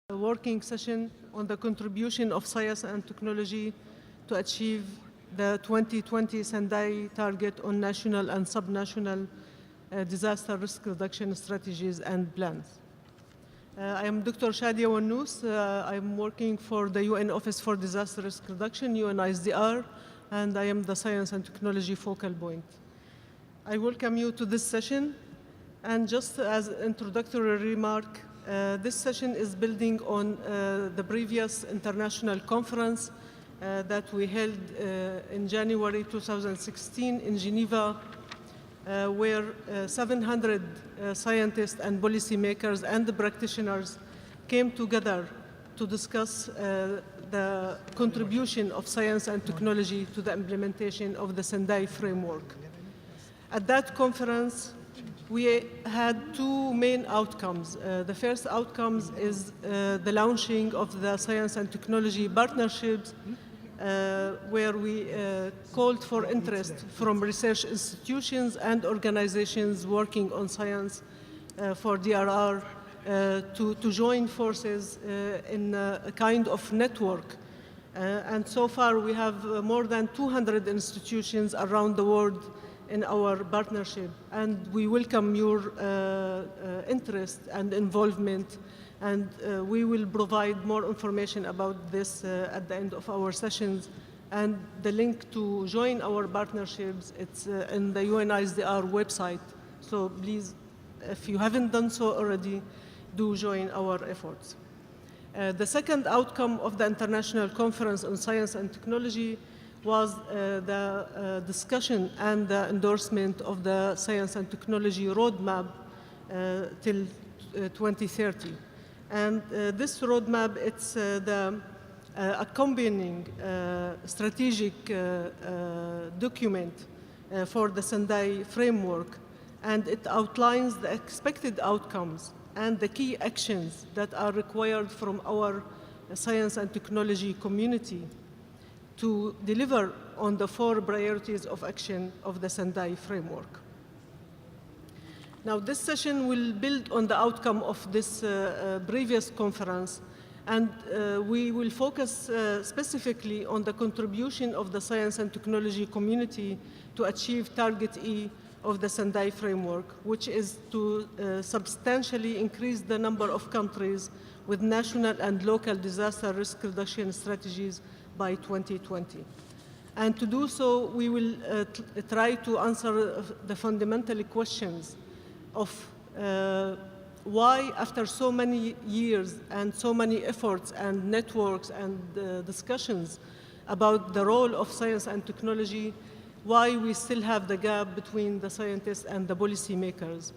a working session on the contribution of science and technology to achieve the 2020 Sendai target on national and subnational disaster risk reduction strategies and plans. I am Dr. Shadia Wannous. I'm working for the UN Office for Disaster Risk Reduction, UNISDR, and I am the Science and Technology focal point. I welcome you to this session, and just as an introductory remark, this session is building on the previous international conference that we held in January 2016 in Geneva, where 700 scientists and policymakers and practitioners came together to discuss the contribution of science and technology to the implementation of the Sendai Framework. At that conference, we had two main outcomes. The first outcome is the launching of the science and technology partnerships, where we called for interest from research institutions and organizations working on science for DRR to join forces in a kind of network. And so far, we have more than 200 institutions around the world in our partnership, and we welcome your interest and involvement, and we will provide more information about this at the end of our sessions. And the link to join our partnerships, it's in the UNISDR website. So please, if you haven't done so already, do join our efforts. The second outcome of the International Conference on Science and Technology was the discussion and the endorsement of the Science and Technology Roadmap till 2030. And this roadmap, it's the accompanying strategic document for the Sendai Framework, and it outlines the expected outcomes and the key actions that are required from our science and technology community to deliver on the 4 priorities of action of the Sendai Framework. Now, this session will build on the outcome of this previous conference, and we will focus specifically on the contribution of the science and technology community to achieve Target E of the Sendai Framework, which is to substantially increase the number of countries with national and local disaster risk reduction strategies by 2020. And to do so, we will try to answer the fundamental questions of why, after so many years and so many efforts and networks and discussions about the role of science and technology, why we still have the gap between the scientists and the policymakers.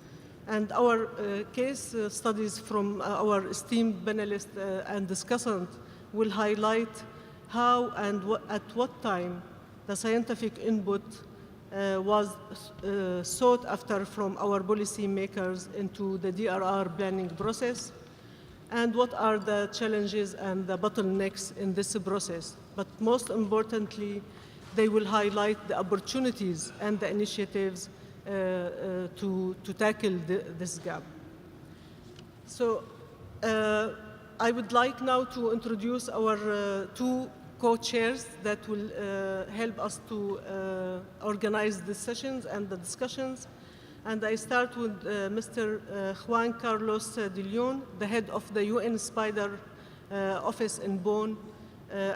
And our case studies from our esteemed panelists and discussants will highlight how and at what time the scientific input was sought after from our policymakers into the DRR planning process, and what are the challenges and the bottlenecks in this process. But most importantly, they will highlight the opportunities and the initiatives to tackle this gap. So I would like now to introduce our two co-chairs that will help us to organize the sessions and the discussions. And I start with Mr. Juan Carlos de Leon, the head of the UN SPIDER office in Bonn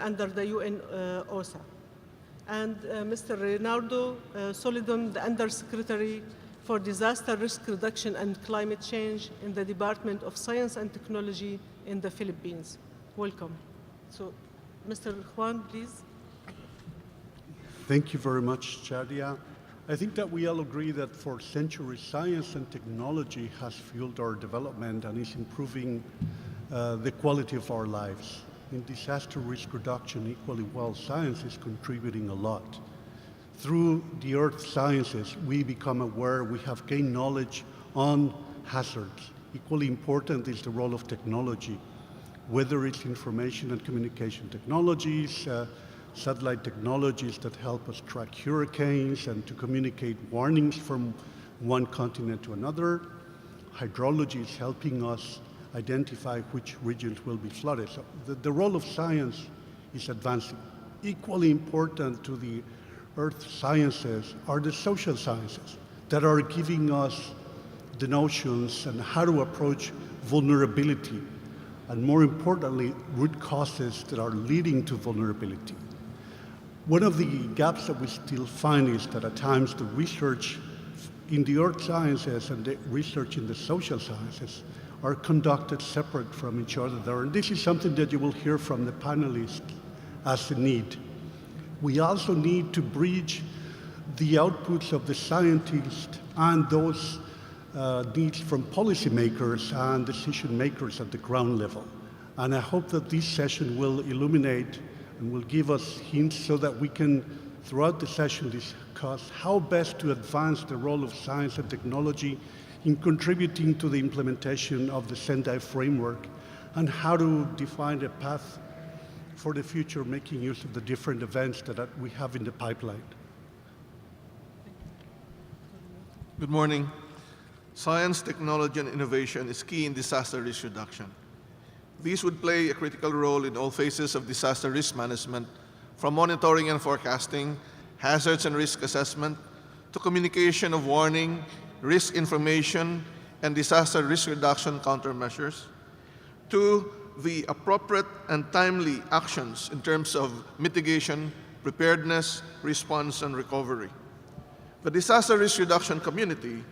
under the UN OSA. And Mr. Reynaldo Solidon, the Undersecretary for Disaster Risk Reduction and Climate Change in the Department of Science and Technology in the Philippines. Welcome. So, Mr. Juan, please. Thank you very much, Shadia. I think that we all agree that for centuries, science and technology has fueled our development and is improving the quality of our lives. In disaster risk reduction, equally well, science is contributing a lot. Through the earth sciences, we become aware, we have gained knowledge on hazards. Equally important is the role of technology, whether it's information and communication technologies, satellite technologies that help us track hurricanes and to communicate warnings from one continent to another. Hydrology is helping us identify which regions will be flooded. So the role of science is advancing. Equally important to the earth sciences are the social sciences that are giving us the notions and how to approach vulnerability, and more importantly, root causes that are leading to vulnerability. One of the gaps that we still find is that at times the research in the earth sciences and the research in the social sciences are conducted separate from each other. And this is something that you will hear from the panelists as a need. We also need to bridge the outputs of the scientists and those needs from policymakers and decision makers at the ground level. And I hope that this session will illuminate and will give us hints so that we can, throughout the session, discuss how best to advance the role of science and technology in contributing to the implementation of the Sendai Framework, and how to define a path for the future, making use of the different events that we have in the pipeline. Good morning. Science, technology, and innovation is key in disaster risk reduction. These would play a critical role in all phases of disaster risk management, from monitoring and forecasting, hazards and risk assessment, to communication of warning, risk information, and disaster risk reduction countermeasures, to the appropriate and timely actions in terms of mitigation, preparedness, response, and recovery. The disaster risk reduction community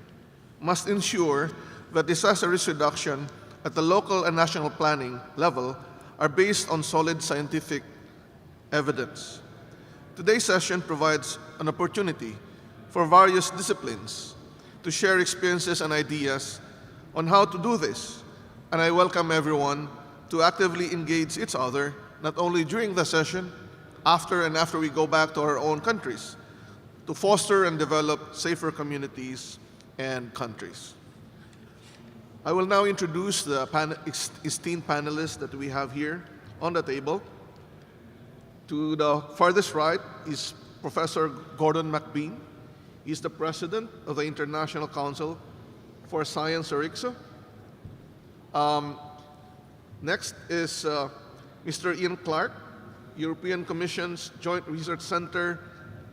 must ensure that disaster risk reduction at the local and national planning level are based on solid scientific evidence. Today's session provides an opportunity for various disciplines to share experiences and ideas on how to do this, and I welcome everyone to actively engage each other, not only during the session, after we go back to our own countries, to foster and develop safer communities and countries. I will now introduce the esteemed panelists that we have here on the table. To the farthest right is Professor Gordon McBean. He's the president of the International Council for Science, or ICSO. Next is Mr. Ian Clark, European Commission's Joint Research Center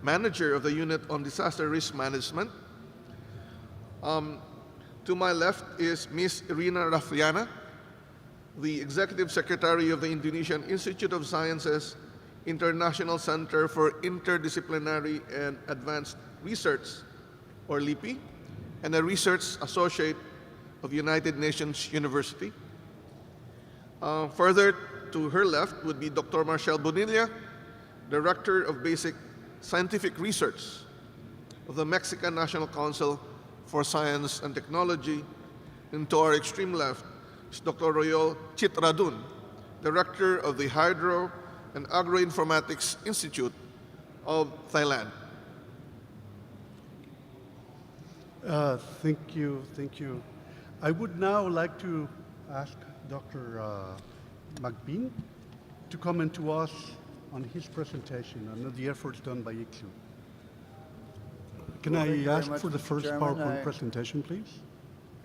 Manager of the Unit on Disaster Risk Management. To my left is Ms. Irina Rafliana, the Executive Secretary of the Indonesian Institute of Sciences International Center for Interdisciplinary and Advanced Research, or LIPI, and a Research Associate of United Nations University. Further to her left would be Dr. Marcel Bonilla, Director of Basic Scientific Research of the Mexican National Council for Science and Technology. And to our extreme left is Dr. Royal Chitradun, Director of the Hydro and Agroinformatics Institute of Thailand. Thank you. I would now like to ask Dr. McBean to comment to us on his presentation and the efforts done by ICSO. Can I ask for the first PowerPoint presentation, please?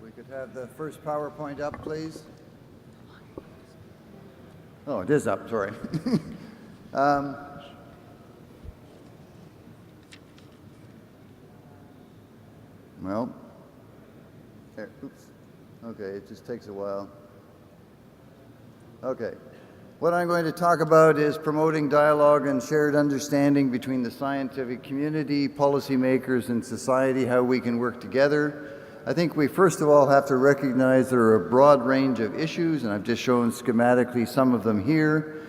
We could have the first PowerPoint up, please. Oh, it is up, sorry. Well, there, oops. Okay, it just takes a while. Okay. What I'm going to talk about is promoting dialogue and shared understanding between the scientific community, policymakers, and society, how we can work together. I think we first of all have to recognize there are a broad range of issues, and I've just shown schematically some of them here.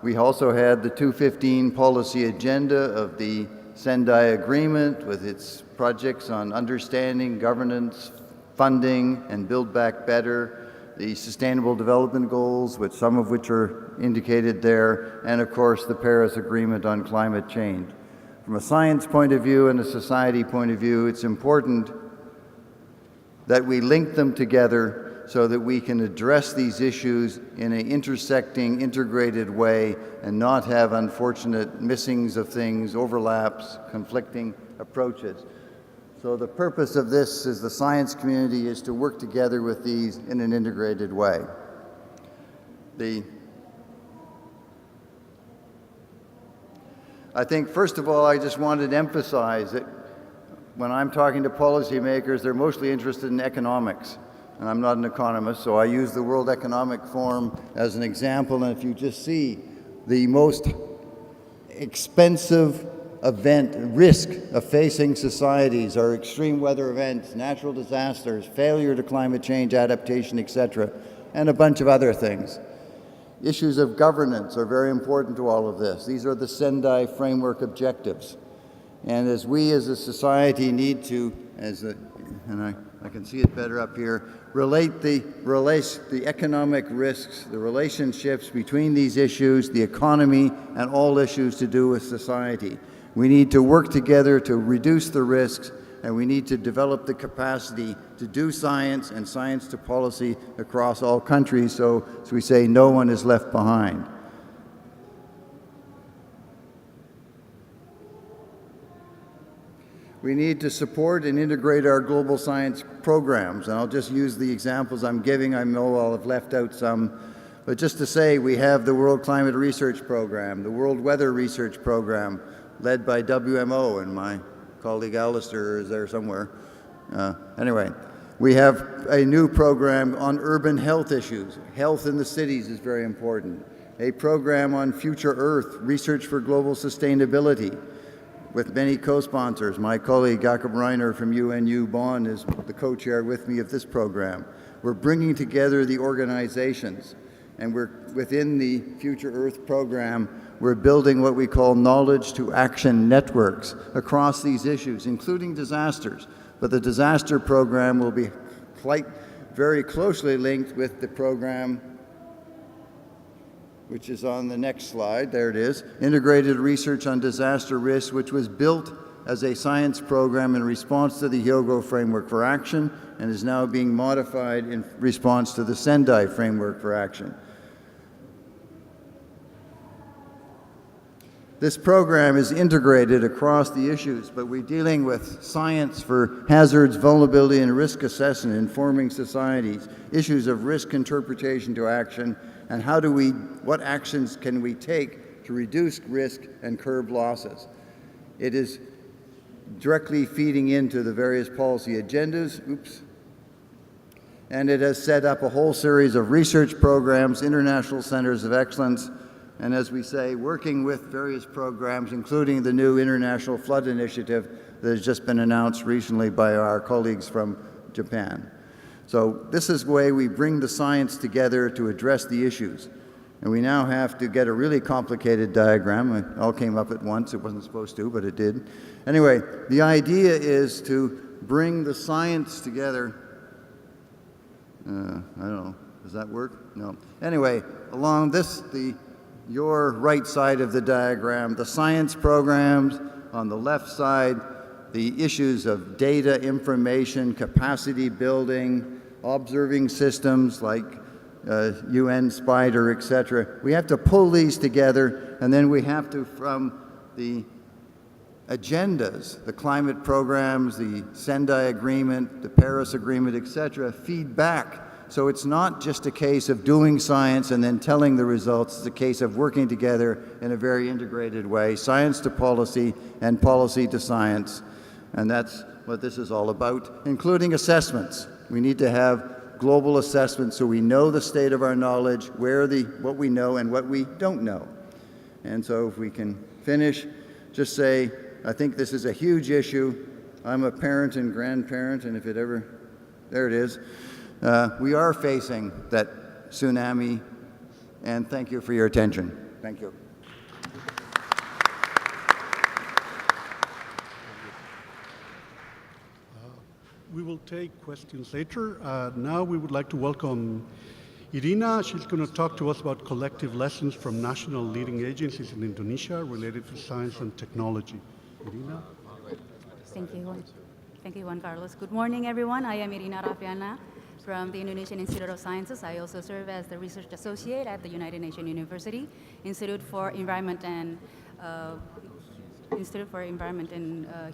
We also had the 215 policy agenda of the Sendai Agreement with its projects on understanding, governance, funding, and Build Back Better. The Sustainable Development Goals, some of which are indicated there, and of course the Paris Agreement on climate change. From a science point of view and a society point of view, it's important that we link them together so that we can address these issues in an intersecting, integrated way and not have unfortunate missings of things, overlaps, conflicting approaches. So the purpose of this is the science community is to work together with these in an integrated way. I think, first of all, I just wanted to emphasize that when I'm talking to policymakers, they're mostly interested in economics. And I'm not an economist, so I use the World Economic Forum as an example. And if you just see the most expensive risk of facing societies are extreme weather events, natural disasters, failure to climate change adaptation, etc., and a bunch of other things. Issues of governance are very important to all of this. These are the Sendai Framework objectives. And as we as a society need to, I can see it better up here, relate the economic risks, the relationships between these issues, the economy, and all issues to do with society. We need to work together to reduce the risks, and we need to develop the capacity to do science and science to policy across all countries, so as we say, no one is left behind. We need to support and integrate our global science programs, and I'll just use the examples I'm giving. I know I'll have left out some, but just to say, we have the World Climate Research Program, the World Weather Research Program, led by WMO, and my colleague Alistair is there somewhere. Anyway, we have a new program on urban health issues. Health in the cities is very important. A program on Future Earth, Research for Global Sustainability, with many co-sponsors. My colleague Jakob Reiner from UNU Bonn is the co-chair with me of this program. We're bringing together the organizations, and we're within the Future Earth program, we're building what we call knowledge to action networks across these issues, including disasters. But the disaster program will be very closely linked with the program which is on the next slide. There it is. Integrated Research on Disaster Risk, which was built as a science program in response to the Hyogo Framework for Action and is now being modified in response to the Sendai Framework for Action. This program is integrated across the issues, but we're dealing with science for hazards, vulnerability, and risk assessment, informing societies, issues of risk interpretation to action, and what actions can we take to reduce risk and curb losses. It is directly feeding into the various policy agendas, and it has set up a whole series of research programs, international centers of excellence, and as we say, working with various programs, including the new International Flood Initiative that has just been announced recently by our colleagues from Japan. So this is the way we bring the science together to address the issues. And we now have to get a really complicated diagram. It all came up at once. It wasn't supposed to, but it did. Anyway, the idea is to bring the science together. I don't know. Does that work? No. Anyway, along your right side of the diagram, the science programs, on the left side, the issues of data, information, capacity building, observing systems like UN Spider, etc. We have to pull these together, and then we have to, from the agendas, the climate programs, the Sendai Agreement, the Paris Agreement, etc., feed back. So it's not just a case of doing science and then telling the results. It's a case of working together in a very integrated way, science to policy and policy to science. And that's what this is all about, including assessments. We need to have global assessments so we know the state of our knowledge, what we know and what we don't know. And so if we can finish, just say, I think this is a huge issue. I'm a parent and grandparent, and if it ever, there it is. We are facing that tsunami, and thank you for your attention. Thank you. We will take questions later. Now we would like to welcome Irina. She's going to talk to us about collective lessons from national leading agencies in Indonesia related to science and technology. Irina? Thank you. Thank you, Juan Carlos. Good morning, everyone. I am Irina Rafiana from the Indonesian Institute of Sciences. I also serve as the research associate at the United Nations University Institute for Environment and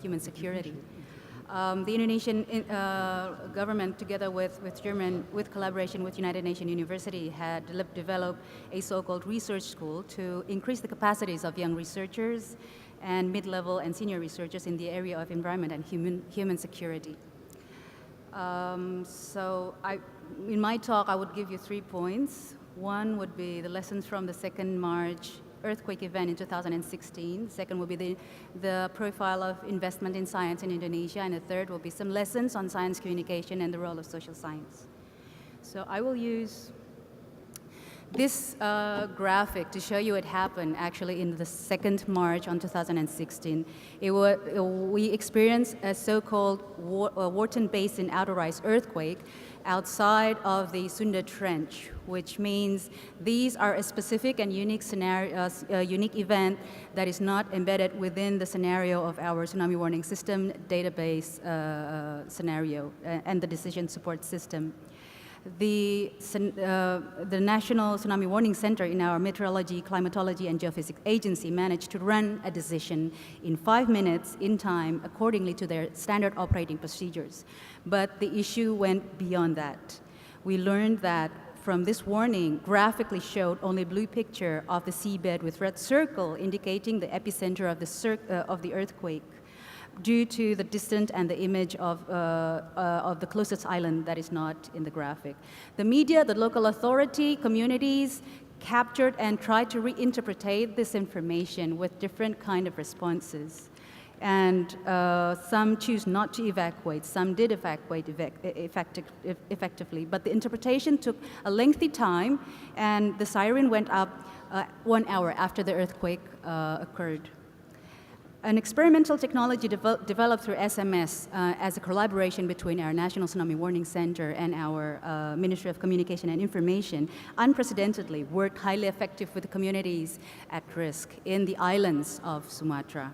Human Security. The Indonesian government, together with collaboration with United Nations University, had developed a so-called research school to increase the capacities of young researchers and mid-level and senior researchers in the area of environment and human security. In my talk, I would give you 3 points. One would be the lessons from the 2nd March earthquake event in 2016. The second will be the profile of investment in science in Indonesia. And the third will be some lessons on science communication and the role of social science. So I will use this graphic to show you what happened actually in the 2nd March on 2016. We experienced a so-called Wharton Basin outer rise earthquake outside of the Sunda Trench, which means these are a specific and unique scenario, unique event that is not embedded within the scenario of our tsunami warning system database scenario and the decision support system. The National Tsunami Warning Center in our Meteorology, Climatology, and Geophysics Agency managed to run a decision in 5 minutes in time accordingly to their standard operating procedures. But the issue went beyond that. We learned that from this warning graphically showed only blue picture of the seabed with red circle indicating the epicenter of the earthquake, due to the distance and the image of the closest island that is not in the graphic. The media, the local authority, communities captured and tried to reinterpret this information with different kind of responses. And some choose not to evacuate, some did evacuate effectively, but the interpretation took a lengthy time, and the siren went up 1 hour after the earthquake occurred. An experimental technology developed through SMS as a collaboration between our National Tsunami Warning Center and our Ministry of Communication and Information unprecedentedly worked highly effective with the communities at risk in the islands of Sumatra.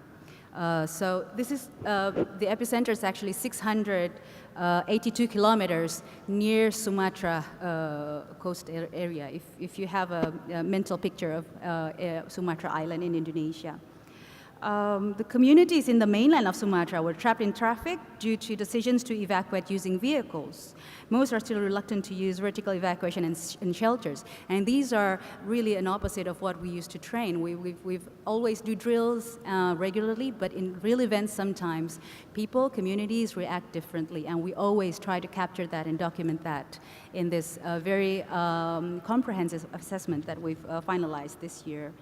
So this is, the epicenter is actually 682 kilometers near Sumatra coast area, if you have a mental picture of Sumatra Island in Indonesia. The communities in the mainland of Sumatra were trapped in traffic due to decisions to evacuate using vehicles. Most are still reluctant to use vertical evacuation and shelters, and these are really an opposite of what we used to train. We've always do drills regularly, but in real events sometimes communities react differently, and we always try to capture that and document that in this very comprehensive assessment that we've finalized this year.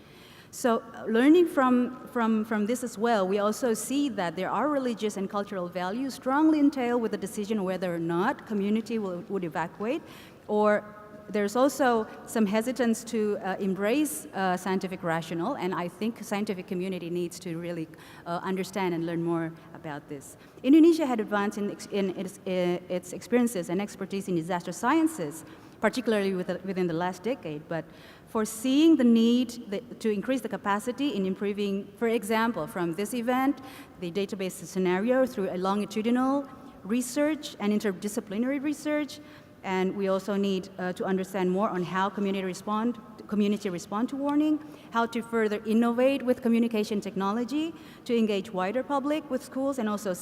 So learning from this as well, we also see that there are religious and cultural values strongly entailed with the decision whether or not community would evacuate, or there's also some hesitance to embrace scientific rationale, and I think scientific community needs to really understand and learn more about this. Indonesia had advanced in its experiences and expertise in disaster sciences, particularly within the last decade, but foreseeing the need to increase the capacity in improving, for example, from this event, the database scenario through a longitudinal research and interdisciplinary research. And we also need to understand more on how community respond to warning, how to further innovate with communication technology to engage wider public with schools and also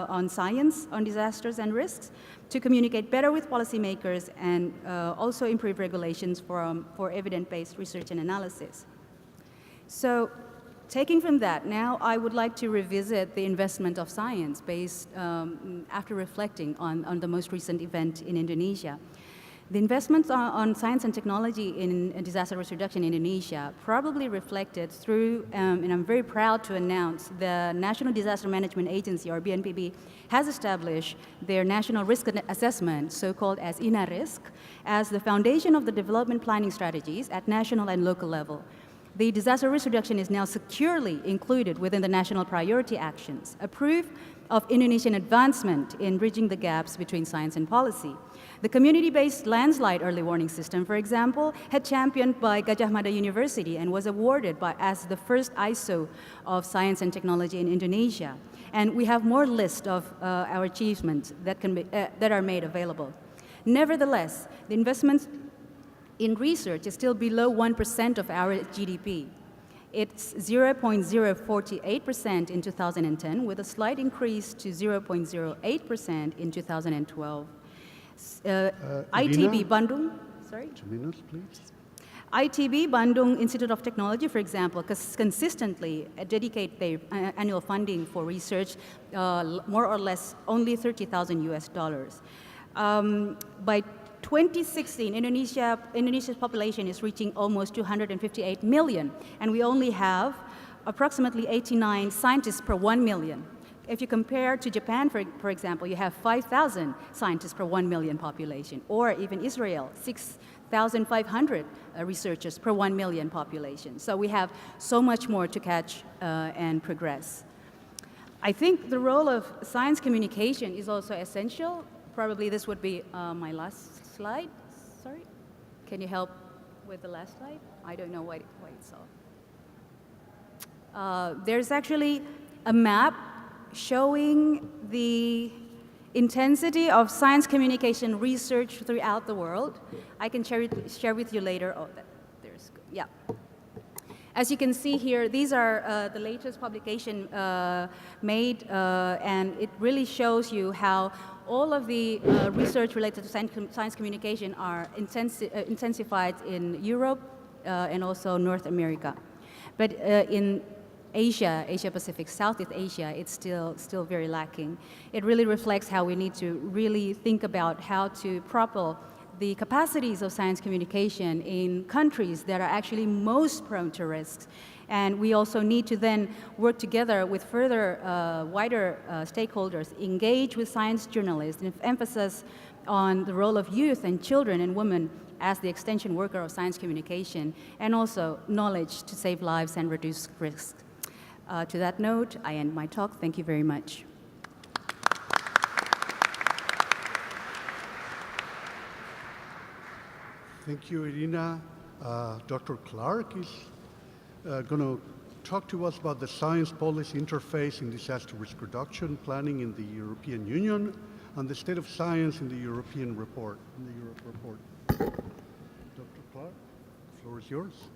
on science, on disasters and risks, to communicate better with policymakers and also improve regulations for evidence-based research and analysis. So taking from that, now I would like to revisit the investment of science based after reflecting on the most recent event in Indonesia. The investments on science and technology in disaster risk reduction in Indonesia probably reflected through, and I'm very proud to announce, the National Disaster Management Agency, or BNPB, has established their National Risk Assessment, so-called as INARISK, as the foundation of the development planning strategies at national and local level. The disaster risk reduction is now securely included within the national priority actions, a proof of Indonesian advancement in bridging the gaps between science and policy. The community-based landslide early warning system, for example, had championed by Gajah Mada University and was awarded as the first ISO of science and technology in Indonesia. And we have more list of our achievements that are made available. Nevertheless, the investments in research is still below 1% of our GDP. It's 0.048% in 2010, with a slight increase to 0.08% in 2012. ITB Bandung, sorry? 2 minutes, please. ITB Bandung Institute of Technology, for example, consistently dedicate their annual funding for research, more or less only $30,000 US. By 2016, Indonesia's population is reaching almost 258 million, and we only have approximately 89 scientists per 1 million. If you compare to Japan, for example, you have 5,000 scientists per 1 million population, or even Israel, 6,500 researchers per 1 million population. So we have so much more to catch and progress. I think the role of science communication is also essential. Probably this would be my last slide. Sorry. Can you help with the last slide? I don't know why it's off. There's actually a map showing the intensity of science communication research throughout the world. I can share with you later. Oh, there's, yeah. As you can see here, these are the latest publication made, and it really shows you how all of the research related to science communication are intensified in Europe and also North America. But in Asia Pacific, Southeast Asia, it's still very lacking. It really reflects how we need to really think about how to propel the capacities of science communication in countries that are actually most prone to risks. And we also need to then work together with further wider stakeholders, engage with science journalists, and emphasis on the role of youth and children and women as the extension worker of science communication, and also knowledge to save lives and reduce risks. To that note, I end my talk. Thank you very much. Thank you, Irina. Dr. Clark is going to talk to us about the science policy interface in disaster risk reduction planning in the European Union and the state of science in the European report. Dr. Clark, the floor is yours.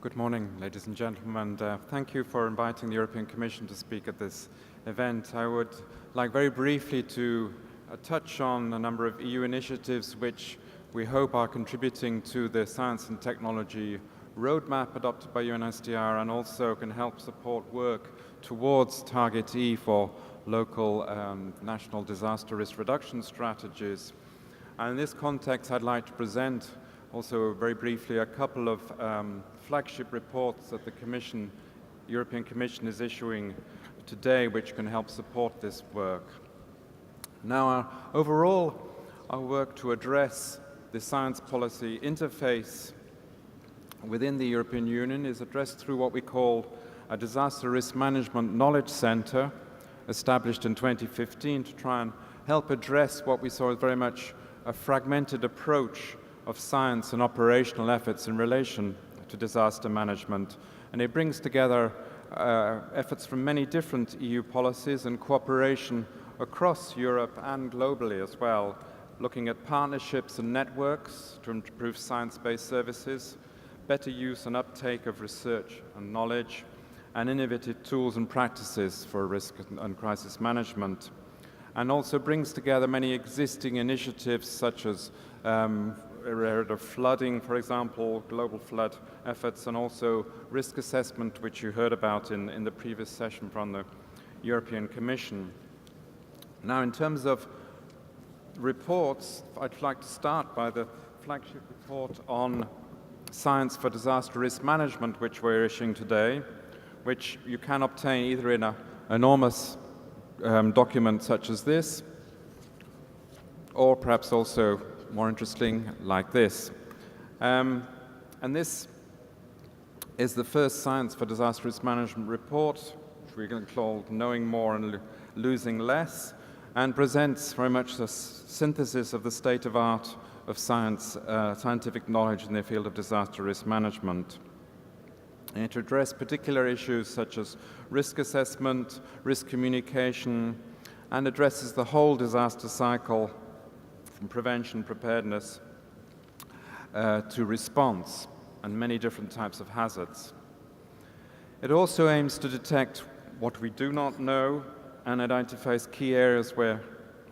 Good morning, ladies and gentlemen. Thank you for inviting the European Commission to speak at this event. I would like very briefly to touch on a number of EU initiatives which we hope are contributing to the science and technology roadmap adopted by UNSDR, and also can help support work towards Target E for local national disaster risk reduction strategies. And in this context, I'd like to present also very briefly a couple of flagship reports that the European Commission is issuing today, which can help support this work. Now, overall, our work to address the science policy interface within the European Union is addressed through what we call a Disaster Risk Management Knowledge Center, established in 2015 to try and help address what we saw as very much a fragmented approach of science and operational efforts in relation to disaster management. And it brings together efforts from many different EU policies and cooperation across Europe and globally as well, looking at partnerships and networks to improve science-based services, better use and uptake of research and knowledge, and innovative tools and practices for risk and crisis management. And also brings together many existing initiatives such as area of flooding, for example, global flood efforts, and also risk assessment, which you heard about in the previous session from the European Commission. Now, in terms of reports, I'd like to start by the flagship report on science for disaster risk management, which we're issuing today, which you can obtain either in an enormous document such as this, or perhaps also more interesting like this. And this is the first Science for Disaster Risk Management report, which we're going to call Knowing More and Losing Less, and presents very much the synthesis of the state of art of science, scientific knowledge in the field of disaster risk management. And to address particular issues such as risk assessment, risk communication, and addresses the whole disaster cycle from prevention, preparedness to response. and many different types of hazards. It also aims to detect what we do not know and identifies key areas where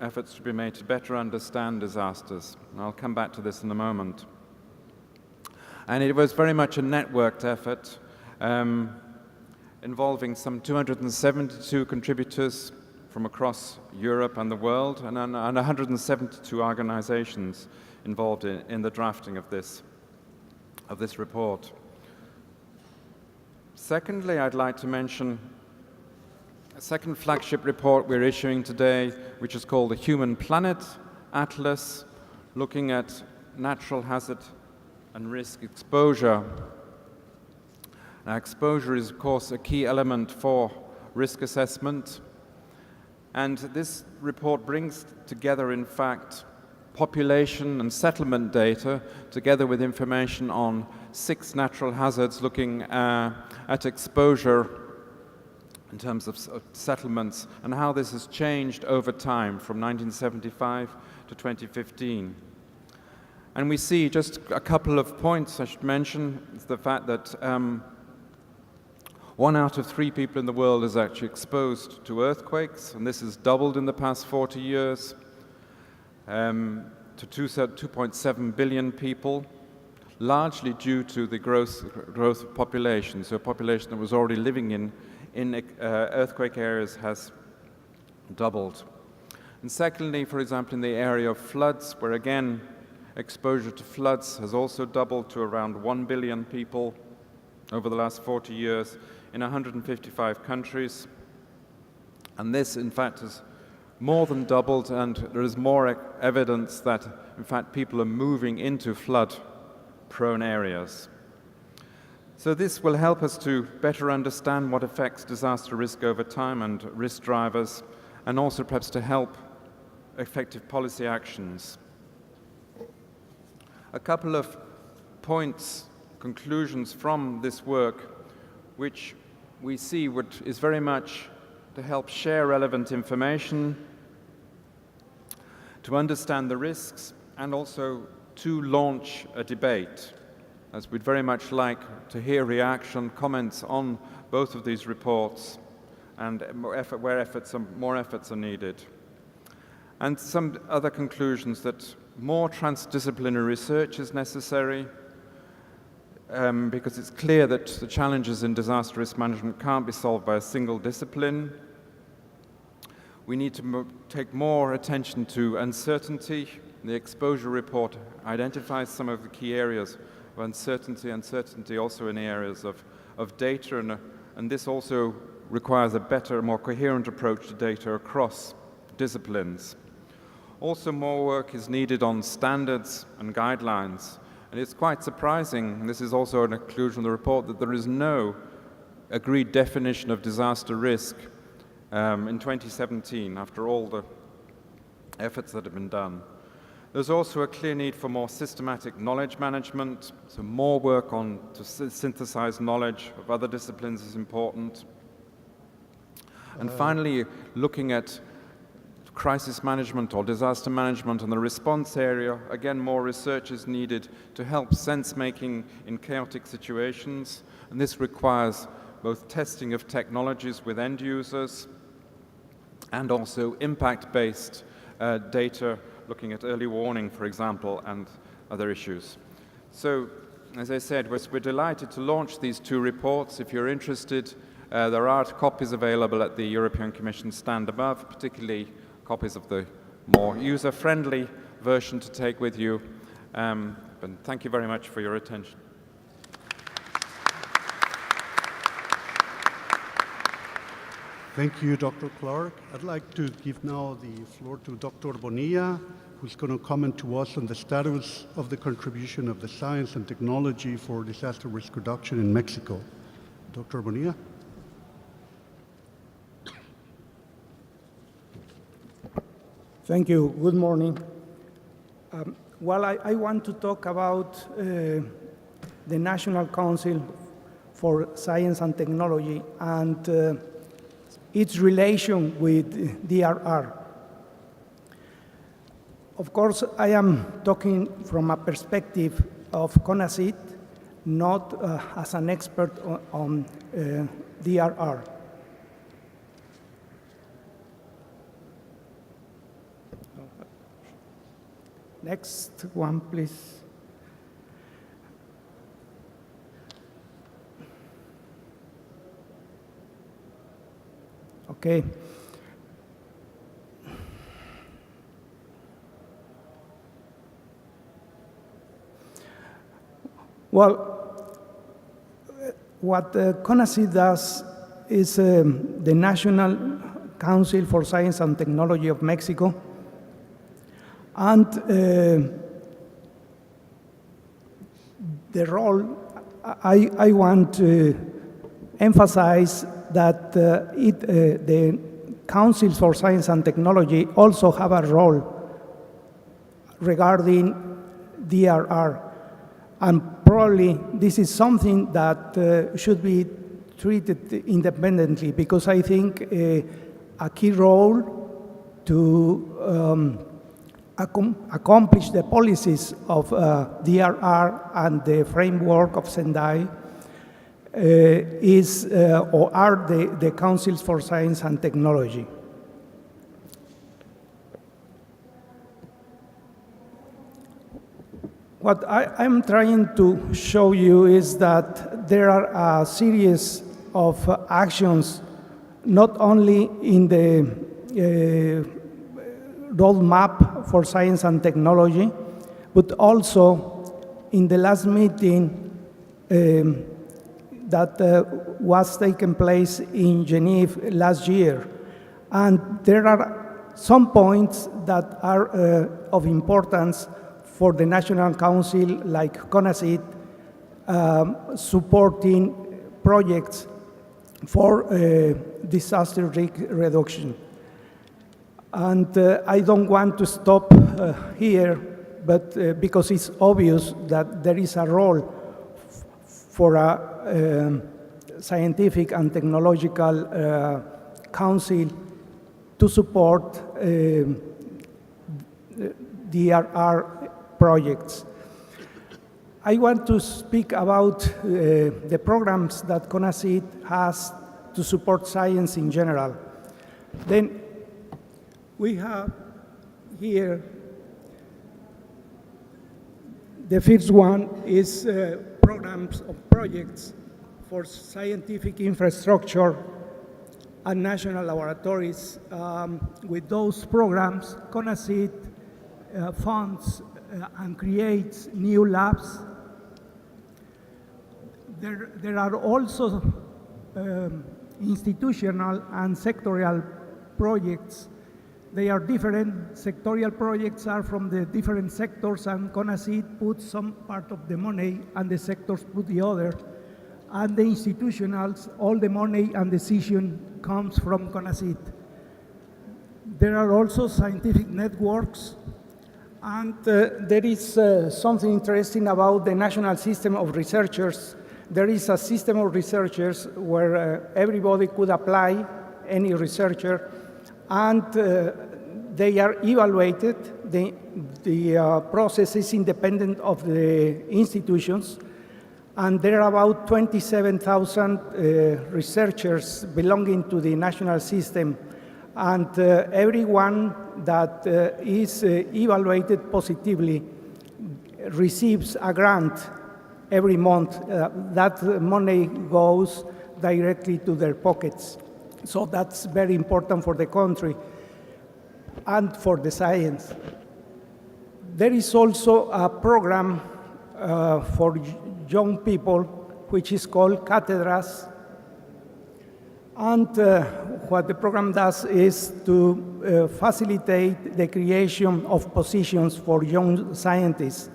efforts should be made to better understand disasters. And I'll come back to this in a moment. And it was very much a networked effort involving some 272 contributors from across Europe and the world, and 172 organizations involved in the drafting of this report. Secondly, I'd like to mention a second flagship report we're issuing today, which is called the Human Planet Atlas, looking at natural hazard and risk exposure. Now, exposure is, of course, a key element for risk assessment. And this report brings together, in fact, population and settlement data, together with information on 6 natural hazards, looking at exposure in terms of settlements and how this has changed over time from 1975 to 2015. And we see just a couple of points I should mention. It's the fact that 1 out of 3 people in the world is actually exposed to earthquakes, and this has doubled in the past 40 years to 2.7 billion people, largely due to the growth of population. So a population that was already living in earthquake areas has doubled. And secondly, for example, in the area of floods, where again, exposure to floods has also doubled to around 1 billion people over the last 40 years in 155 countries. And this, in fact, has more than doubled, and there is more evidence that, in fact, people are moving into flood-prone areas. So this will help us to better understand what affects disaster risk over time and risk drivers, and also perhaps to help effective policy actions. A couple of points, conclusions from this work, which we see is very much to help share relevant information, to understand the risks, and also to launch a debate, as we'd very much like to hear reaction, comments on both of these reports, and more efforts are needed. And some other conclusions: that more transdisciplinary research is necessary, because it's clear that the challenges in disaster risk management can't be solved by a single discipline. We need to take more attention to uncertainty. The exposure report identifies some of the key areas of uncertainty also in the areas of data, and this also requires a better, more coherent approach to data across disciplines. Also, more work is needed on standards and guidelines. And it's quite surprising, and this is also an conclusion of the report, that there is no agreed definition of disaster risk in 2017, after all the efforts that have been done. There's also a clear need for more systematic knowledge management, so more work to synthesize knowledge of other disciplines is important. And finally, looking at crisis management or disaster management in the response area, again, more research is needed to help sense-making in chaotic situations, and this requires both testing of technologies with end users and also impact-based data, looking at early warning, for example, and other issues. So, as I said, we're delighted to launch these 2 reports. If you're interested, there are copies available at the European Commission stand above, particularly copies of the more user-friendly version to take with you. But thank you very much for your attention. Thank you, Dr. Clark. I'd like to give now the floor to Dr. Bonilla, who's going to comment to us on the status of the contribution of the science and technology for disaster risk reduction in Mexico. Dr. Bonilla. Thank you. Good morning. I want to talk about the National Council for Science and Technology and its relation with DRR. Of course, I am talking from a perspective of CONACYT not as an expert on DRR. Next one, please. Okay. Well, what CONACYT does is the National Council for Science and Technology of Mexico, and the role, I want to emphasize that the Councils for Science and Technology also have a role regarding DRR. And probably this is something that should be treated independently, because I think a key role to accomplish the policies of DRR and the framework of Sendai is or are the Councils for Science and Technology. What I'm trying to show you is that there are a series of actions, not only in the roadmap for science and technology, but also in the last meeting that was taken place in Geneva last year. And there are some points that are of importance for the National Council, like CONACYT, supporting projects for disaster risk reduction. And I don't want to stop here, but because it's obvious that there is a role for a scientific and technological council to support DRR projects. I want to speak about the programs that CONACYT has to support science in general. Then we have here, the first one is programs of projects for scientific infrastructure and national laboratories. With those programs, CONACYT funds and creates new labs. There are also institutional and sectorial projects. They are different. Sectorial projects are from the different sectors, and CONACYT puts some part of the money and the sectors put the other. And the institutionals, all the money and decision comes from CONACYT. There are also scientific networks. And there is something interesting about the National System of Researchers. There is a system of researchers where everybody could apply, any researcher, and they are evaluated. The process is independent of the institutions, and there are about 27,000 researchers belonging to the national system. And everyone that is evaluated positively receives a grant every month. That money goes directly to their pockets. So that's very important for the country and for the science. There is also a program for young people which is called Cátedras. And what the program does is to facilitate the creation of positions for young scientists.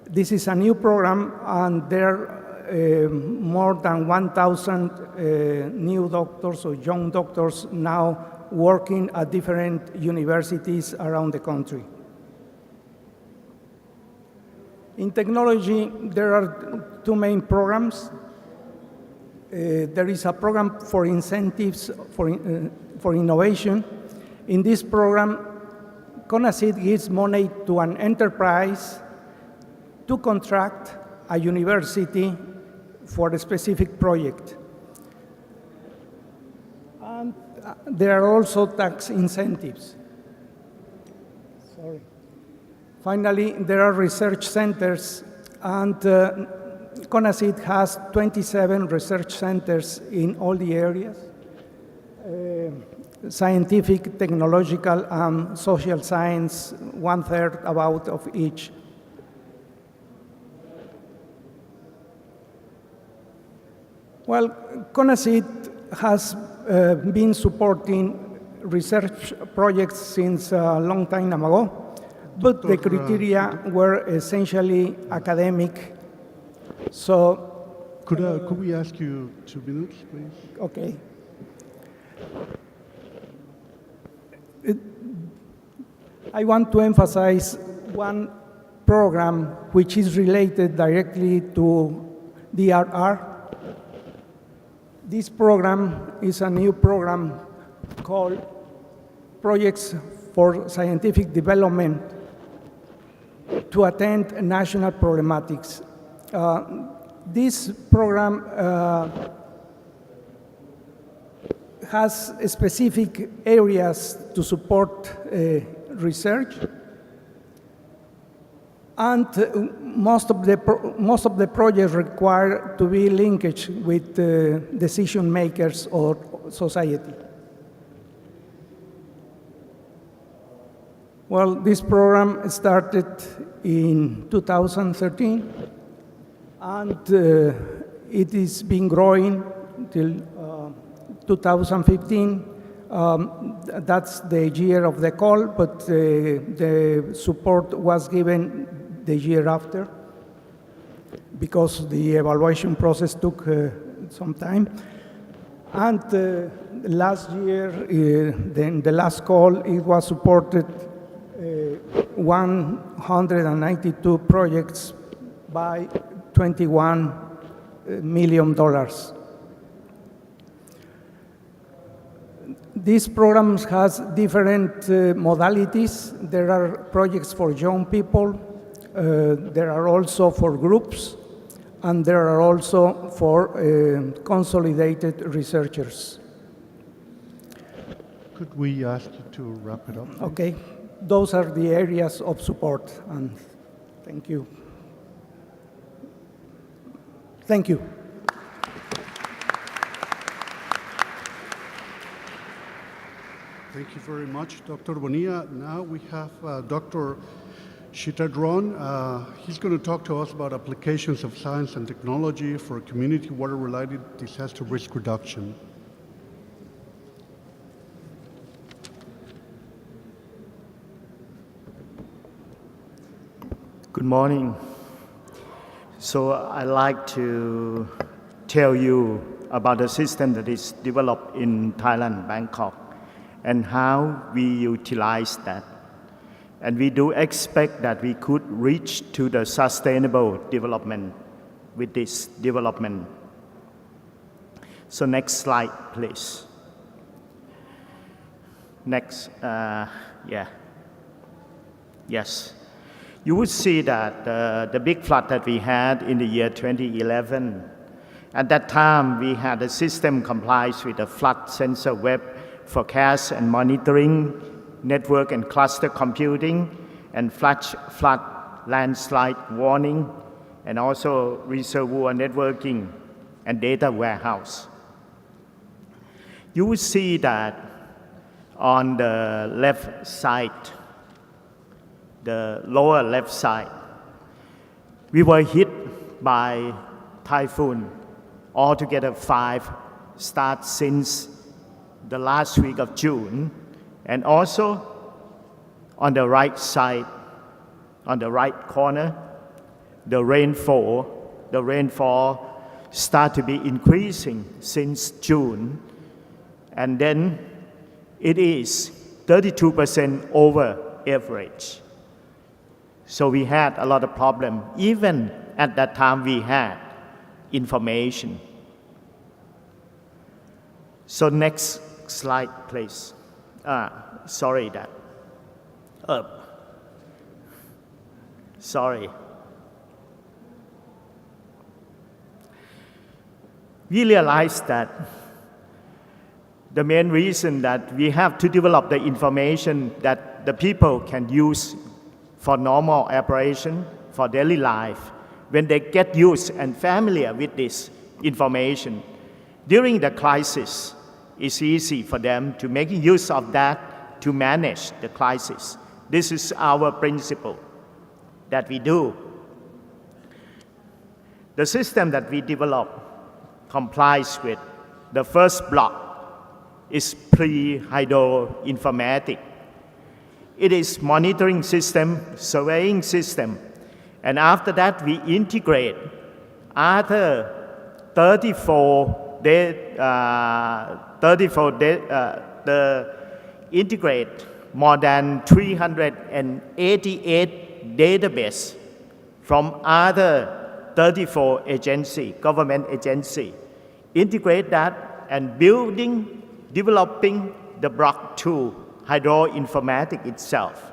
This is a new program, and there are more than 1,000 new doctors or young doctors now working at different universities around the country. In technology, there are two main programs. There is a program for incentives for innovation. In this program, CONACYT gives money to an enterprise to contract a university for a specific project. And there are also tax incentives. Sorry. Finally, there are research centers, and CONACYT has 27 research centers in all the areas, scientific, technological, and social science, 1/3 about of each. Well, CONACYT has been supporting research projects since a long time ago, but the criteria were essentially academic. So, could we ask you 2 minutes, please? okay. I want to emphasize one program which is related directly to DRR. This program is a new program called Projects for Scientific Development to Attend National Problematics. This program has specific areas to support research, and most of the projects require to be linked with decision makers or society. Well, this program started in 2013, and it is been growing till 2015. That's the year of the call, but the support was given the year after because the evaluation process took some time. And last year, then the last call, it was supported 192 projects by $21 million. These programs has different modalities. There are projects for young people, there are also for groups, and there are also for consolidated researchers. Could we ask you to wrap it up, please? Okay, those are the areas of support, and thank you. Thank you. Thank you very much, Dr. Bonilla. Now we have Dr. Shitadron. He's going to talk to us about applications of science and technology for community water-related disaster risk reduction. Good morning. So I'd like to tell you about the system that is developed in Thailand, Bangkok, and how we utilize that. And we do expect that we could reach to the sustainable development with this development. So next slide, please. Next, Yes. You would see that the big flood that we had in the year 2011, at that time we had a system complies with the flood sensor web forecast and monitoring, network and cluster computing, and flood landslide warning, and also reservoir networking and data warehouse. You will see that on the left side, the lower left side, we were hit by typhoon. Altogether 5 start since the last week of June. And also on the right side, on the right corner, the rainfall start to be increasing since June. And then it is 32% over average. So we had a lot of problem. Even at that time we had information. So next slide, please. Sorry. we realized that the main reason that we have to develop the information that the people can use for normal operation, for daily life, when they get used and familiar with this information, during the crisis, it's easy for them to make use of that to manage the crisis. This is our principle that we do. The system that we develop complies with the first block is pre-hydroinformatic. It is monitoring system, surveying system, and after that we integrate other 34 integrate more than 388 databases from other 34 agency, government agency. Integrate that and developing the block 2 hydroinformatic itself.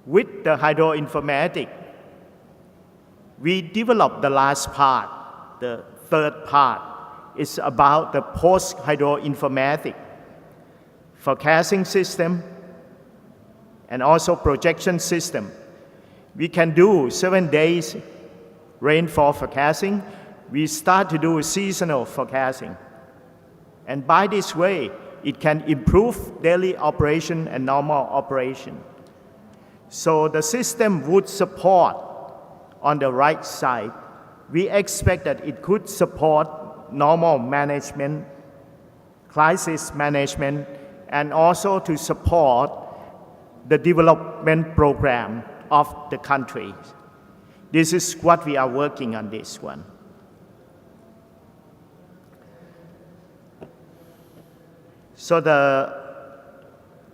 With the hydroinformatic, we developed the last part, the third part. Is about the post-hydroinformatic forecasting system and also projection system. We can do 7 days rainfall forecasting. We start to do seasonal forecasting. And by this way, it can improve daily operation and normal operation. So the system would support on the right side. We expect that it could support normal management, crisis management, and also to support the development program of the country. This is what we are working on this one. So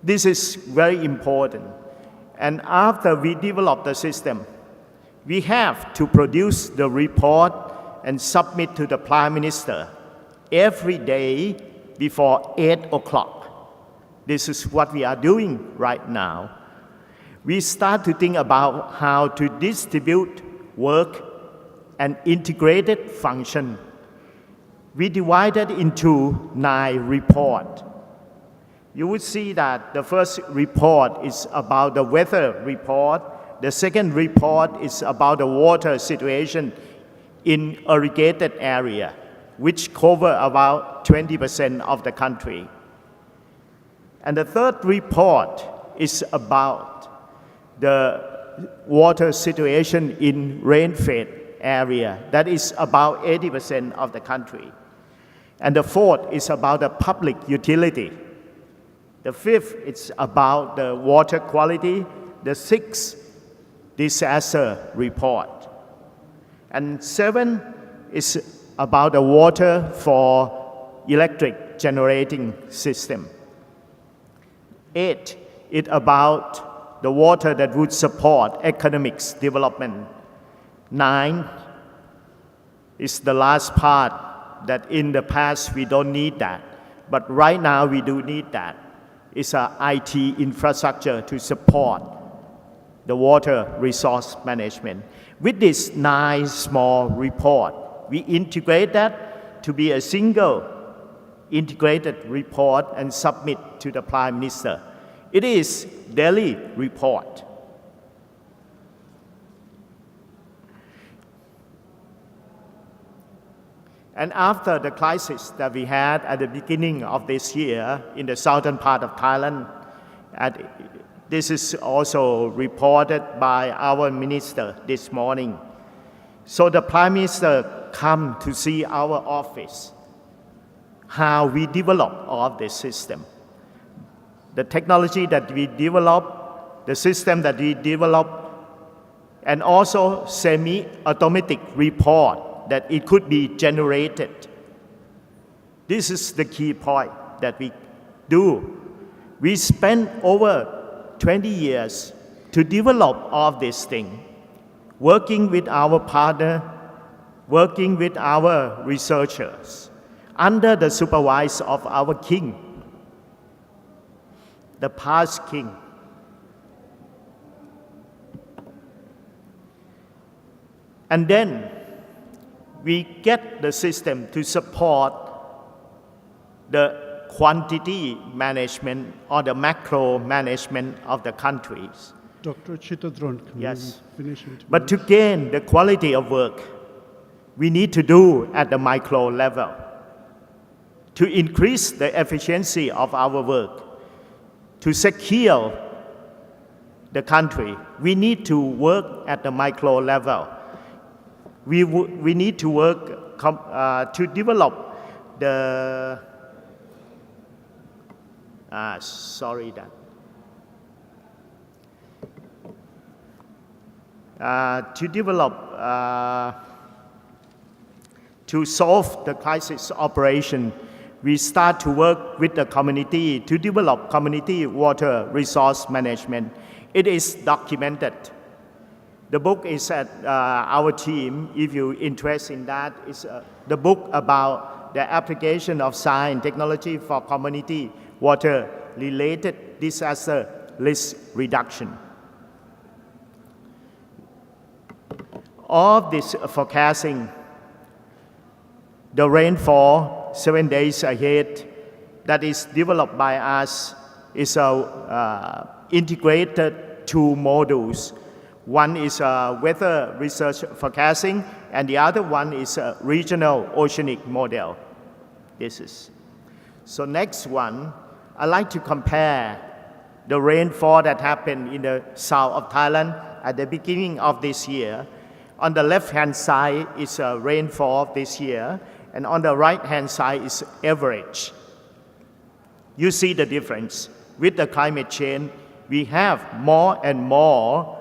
this is very important. And after we develop the system, we have to produce the report and submit to the Prime Minister every day before 8 o'clock. This is what we are doing right now. We start to think about how to distribute work and integrated function. We divided into 9 reports. You would see that the first report is about the weather report. The second report is about the water situation in irrigated area, which cover about 20% of the country. And the third report is about the water situation in rain-fed area. That is about 80% of the country. And the fourth is about the public utility. The fifth is about the water quality. The sixth, disaster report. And 7 is about the water for electric generating system. 8 is about the water that would support economics development. 9 is the last part that in the past we don't need that, but right now we do need that. It's an IT infrastructure to support the water resource management. With this 9 small report, we integrate that to be a single integrated report and submit to the Prime Minister. It is daily report. And after the crisis that we had at the beginning of this year in the southern part of Thailand, this is also reported by our minister this morning. So the Prime Minister come to see our office, how we develop all of this system. The technology that we develop, the system that we develop, and also semi-automatic report that it could be generated. This is the key point that we do. We spent over 20 years to develop all of this thing, working with our partner, working with our researchers, under the supervision of our king, the past king. And then we get the system to support the quantity management or the macro management of the countries. Dr. Chitadron, can Yes. you finish it? But to gain the quality of work, we need to do at the micro level. To increase the efficiency of our work, to secure the country, we need to work at the micro level. We need to work to develop the, to solve the crisis operation, we start to work with the community to develop community water resource management. It is documented. The book is at our team. If you're interested in that, it's the book about the application of science technology for community water-related disaster risk reduction. All of this forecasting, the rainfall 7 days ahead that is developed by us is integrated two modules. One is weather research forecasting, and the other one is a regional oceanic model. So next one, I'd like to compare the rainfall that happened in the south of Thailand at the beginning of this year. On the left-hand side is rainfall this year, and on the right-hand side is average. You see the difference. With the climate change, we have more and more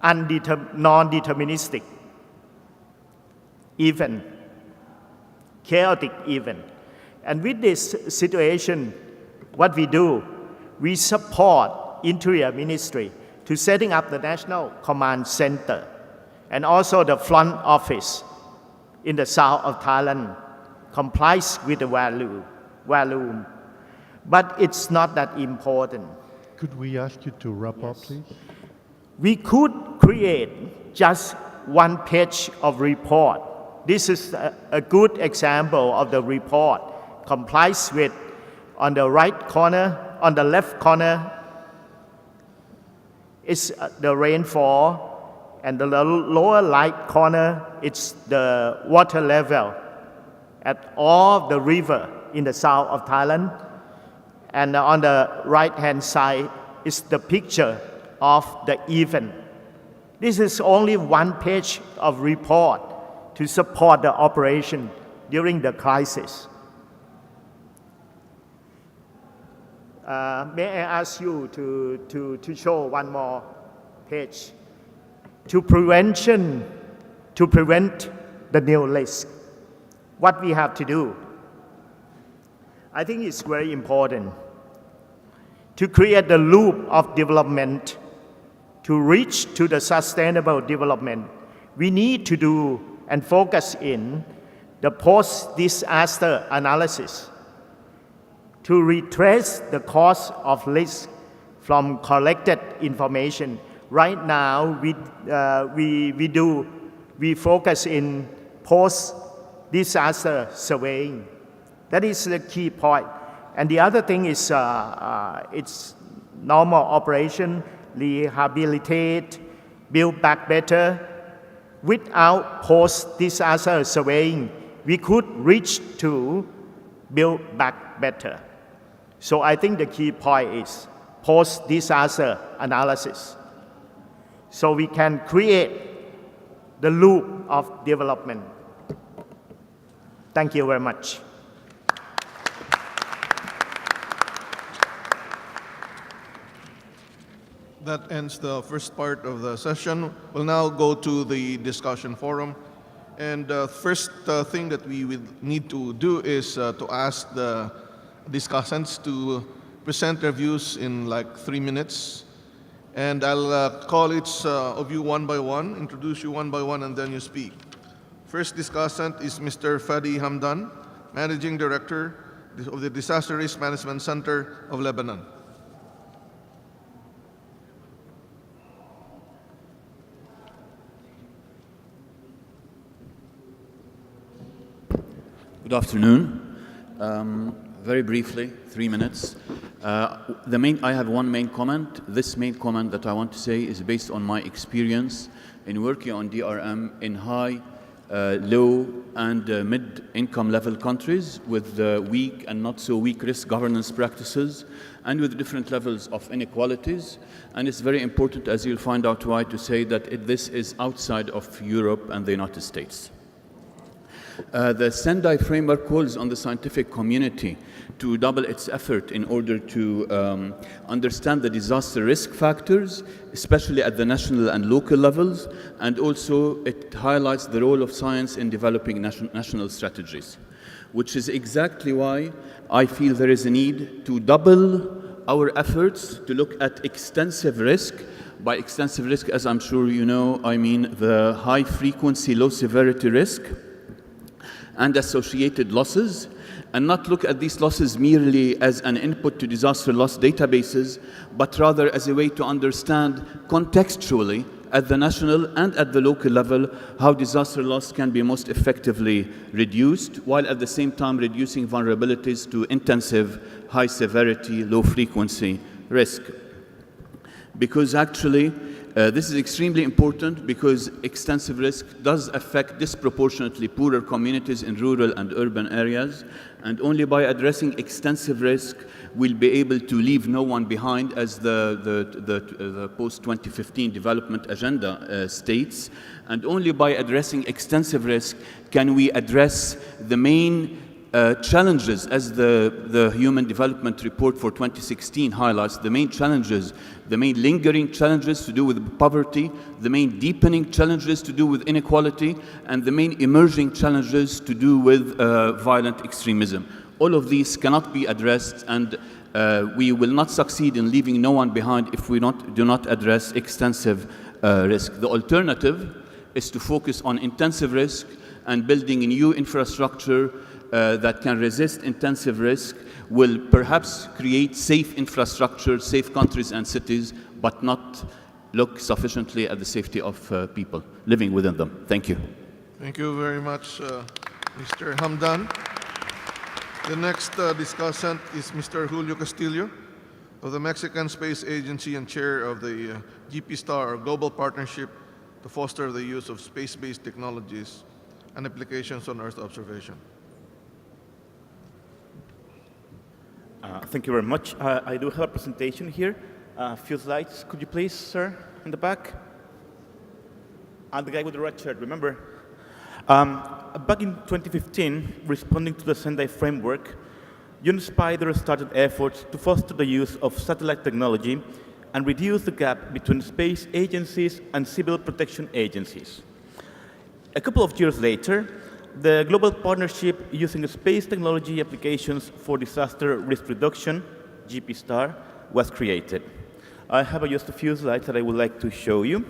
non-deterministic event, chaotic event. And with this situation, what we do, we support Interior Ministry to setting up the National Command Center and also the front office in the south of Thailand complies with the volume. But it's not that important. Could we ask you to wrap up, please? We could create just one page of report. This is a good example of the report. Complies with, on the right corner, on the left corner is the rainfall, and the lower right corner it's the water level at all the river in the south of Thailand. And on the right-hand side is the picture of the event. This is only one page of report to support the operation during the crisis. May I ask you to show one more page? To prevent the new risk, what we have to do? I think it's very important to create the loop of development. To reach to the sustainable development, we need to do and focus in the post-disaster analysis to retrace the cause of risk from collected information. Right now, we focus in post-disaster surveying. That is the key point. And the other thing is it's normal operation, rehabilitate, build back better. Without post-disaster surveying, we could reach to build back better. So I think the key point is post-disaster analysis. So we can create the loop of development. Thank you very much. That ends the first part of the session. We'll now go to the discussion forum. And the first thing that we will need to do is to ask the discussants to present their views in like 3 minutes. And I'll call each of you one by one, introduce you one by one, and then you speak. First discussant is Mr. Fadi Hamdan, Managing Director of the Disaster Risk Management Center of Lebanon. Good afternoon. Very briefly, 3 minutes. I have one main comment. This main comment that I want to say is based on my experience in working on DRM in high, low, and mid-income level countries with weak and not so weak risk governance practices and with different levels of inequalities. And it's very important, as you'll find out why, to say that this is outside of Europe and the United States. The Sendai Framework calls on the scientific community to double its effort in order to understand the disaster risk factors, especially at the national and local levels, and also it highlights the role of science in developing national strategies, which is exactly why I feel there is a need to double our efforts to look at extensive risk. By extensive risk, as I'm sure you know, I mean the high frequency, low severity risk and associated losses, and not look at these losses merely as an input to disaster loss databases, but rather as a way to understand contextually at the national and at the local level how disaster loss can be most effectively reduced, while at the same time reducing vulnerabilities to intensive, high severity, low frequency risk. Because actually, this is extremely important because extensive risk does affect disproportionately poorer communities in rural and urban areas, and only by addressing extensive risk we'll be able to leave no one behind, as the post-2015 development agenda states, and only by addressing extensive risk can we address the main challenges, as the Human Development Report for 2016 highlights, the main challenges, the main lingering challenges to do with poverty, the main deepening challenges to do with inequality, and the main emerging challenges to do with violent extremism. All of these cannot be addressed, and we will not succeed in leaving no one behind if we do not address extensive risk. The alternative is to focus on intensive risk and building a new infrastructure that can resist intensive risk, will perhaps create safe infrastructure, safe countries and cities, but not look sufficiently at the safety of people living within them. Thank you. Thank you very much, Mr. Hamdan. The next discussant is Mr. Julio Castillo of the Mexican Space Agency and chair of the GP-STAR, or Global Partnership to Foster the Use of Space-Based Technologies and Applications on Earth Observation. Thank you very much. I do have a presentation here. A few slides. Could you please, sir, in the back? And the guy with the red shirt, remember? Back in 2015, responding to the Sendai Framework, UNISDR started efforts to foster the use of satellite technology and reduce the gap between space agencies and civil protection agencies. A couple of years later, the global partnership using space technology applications for disaster risk reduction, GP-STAR, was created. I have just a few slides that I would like to show you.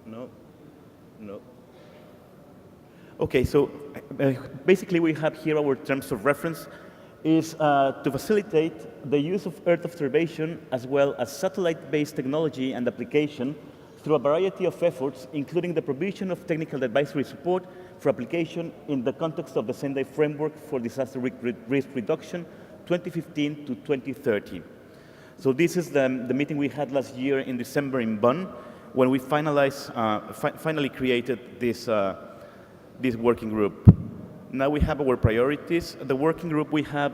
No. Okay, so basically we have here our terms of reference is to facilitate the use of Earth observation as well as satellite-based technology and application through a variety of efforts, including the provision of technical advisory support for application in the context of the Sendai Framework for Disaster Risk Reduction 2015 to 2030. So this is the meeting we had last year in December in Bonn, when we finally created this working group. Now we have our priorities. The working group, we have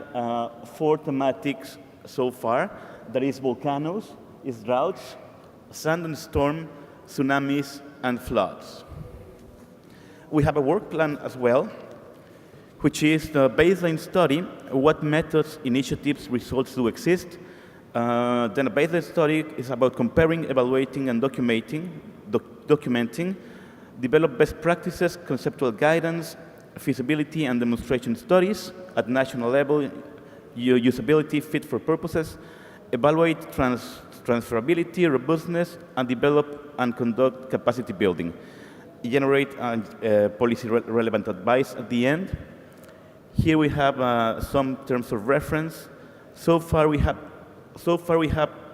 4 thematics so far. That is volcanoes, is droughts, sand and storm, tsunamis, and floods. We have a work plan as well, which is the baseline study, what methods, initiatives, results do exist. Then a baseline study is about comparing, evaluating, and documenting, develop best practices, conceptual guidance, feasibility and demonstration studies at national level, usability, fit for purposes, evaluate transferability, robustness, and develop and conduct capacity building. Generate policy relevant advice at the end. Here we have some terms of reference. So far we have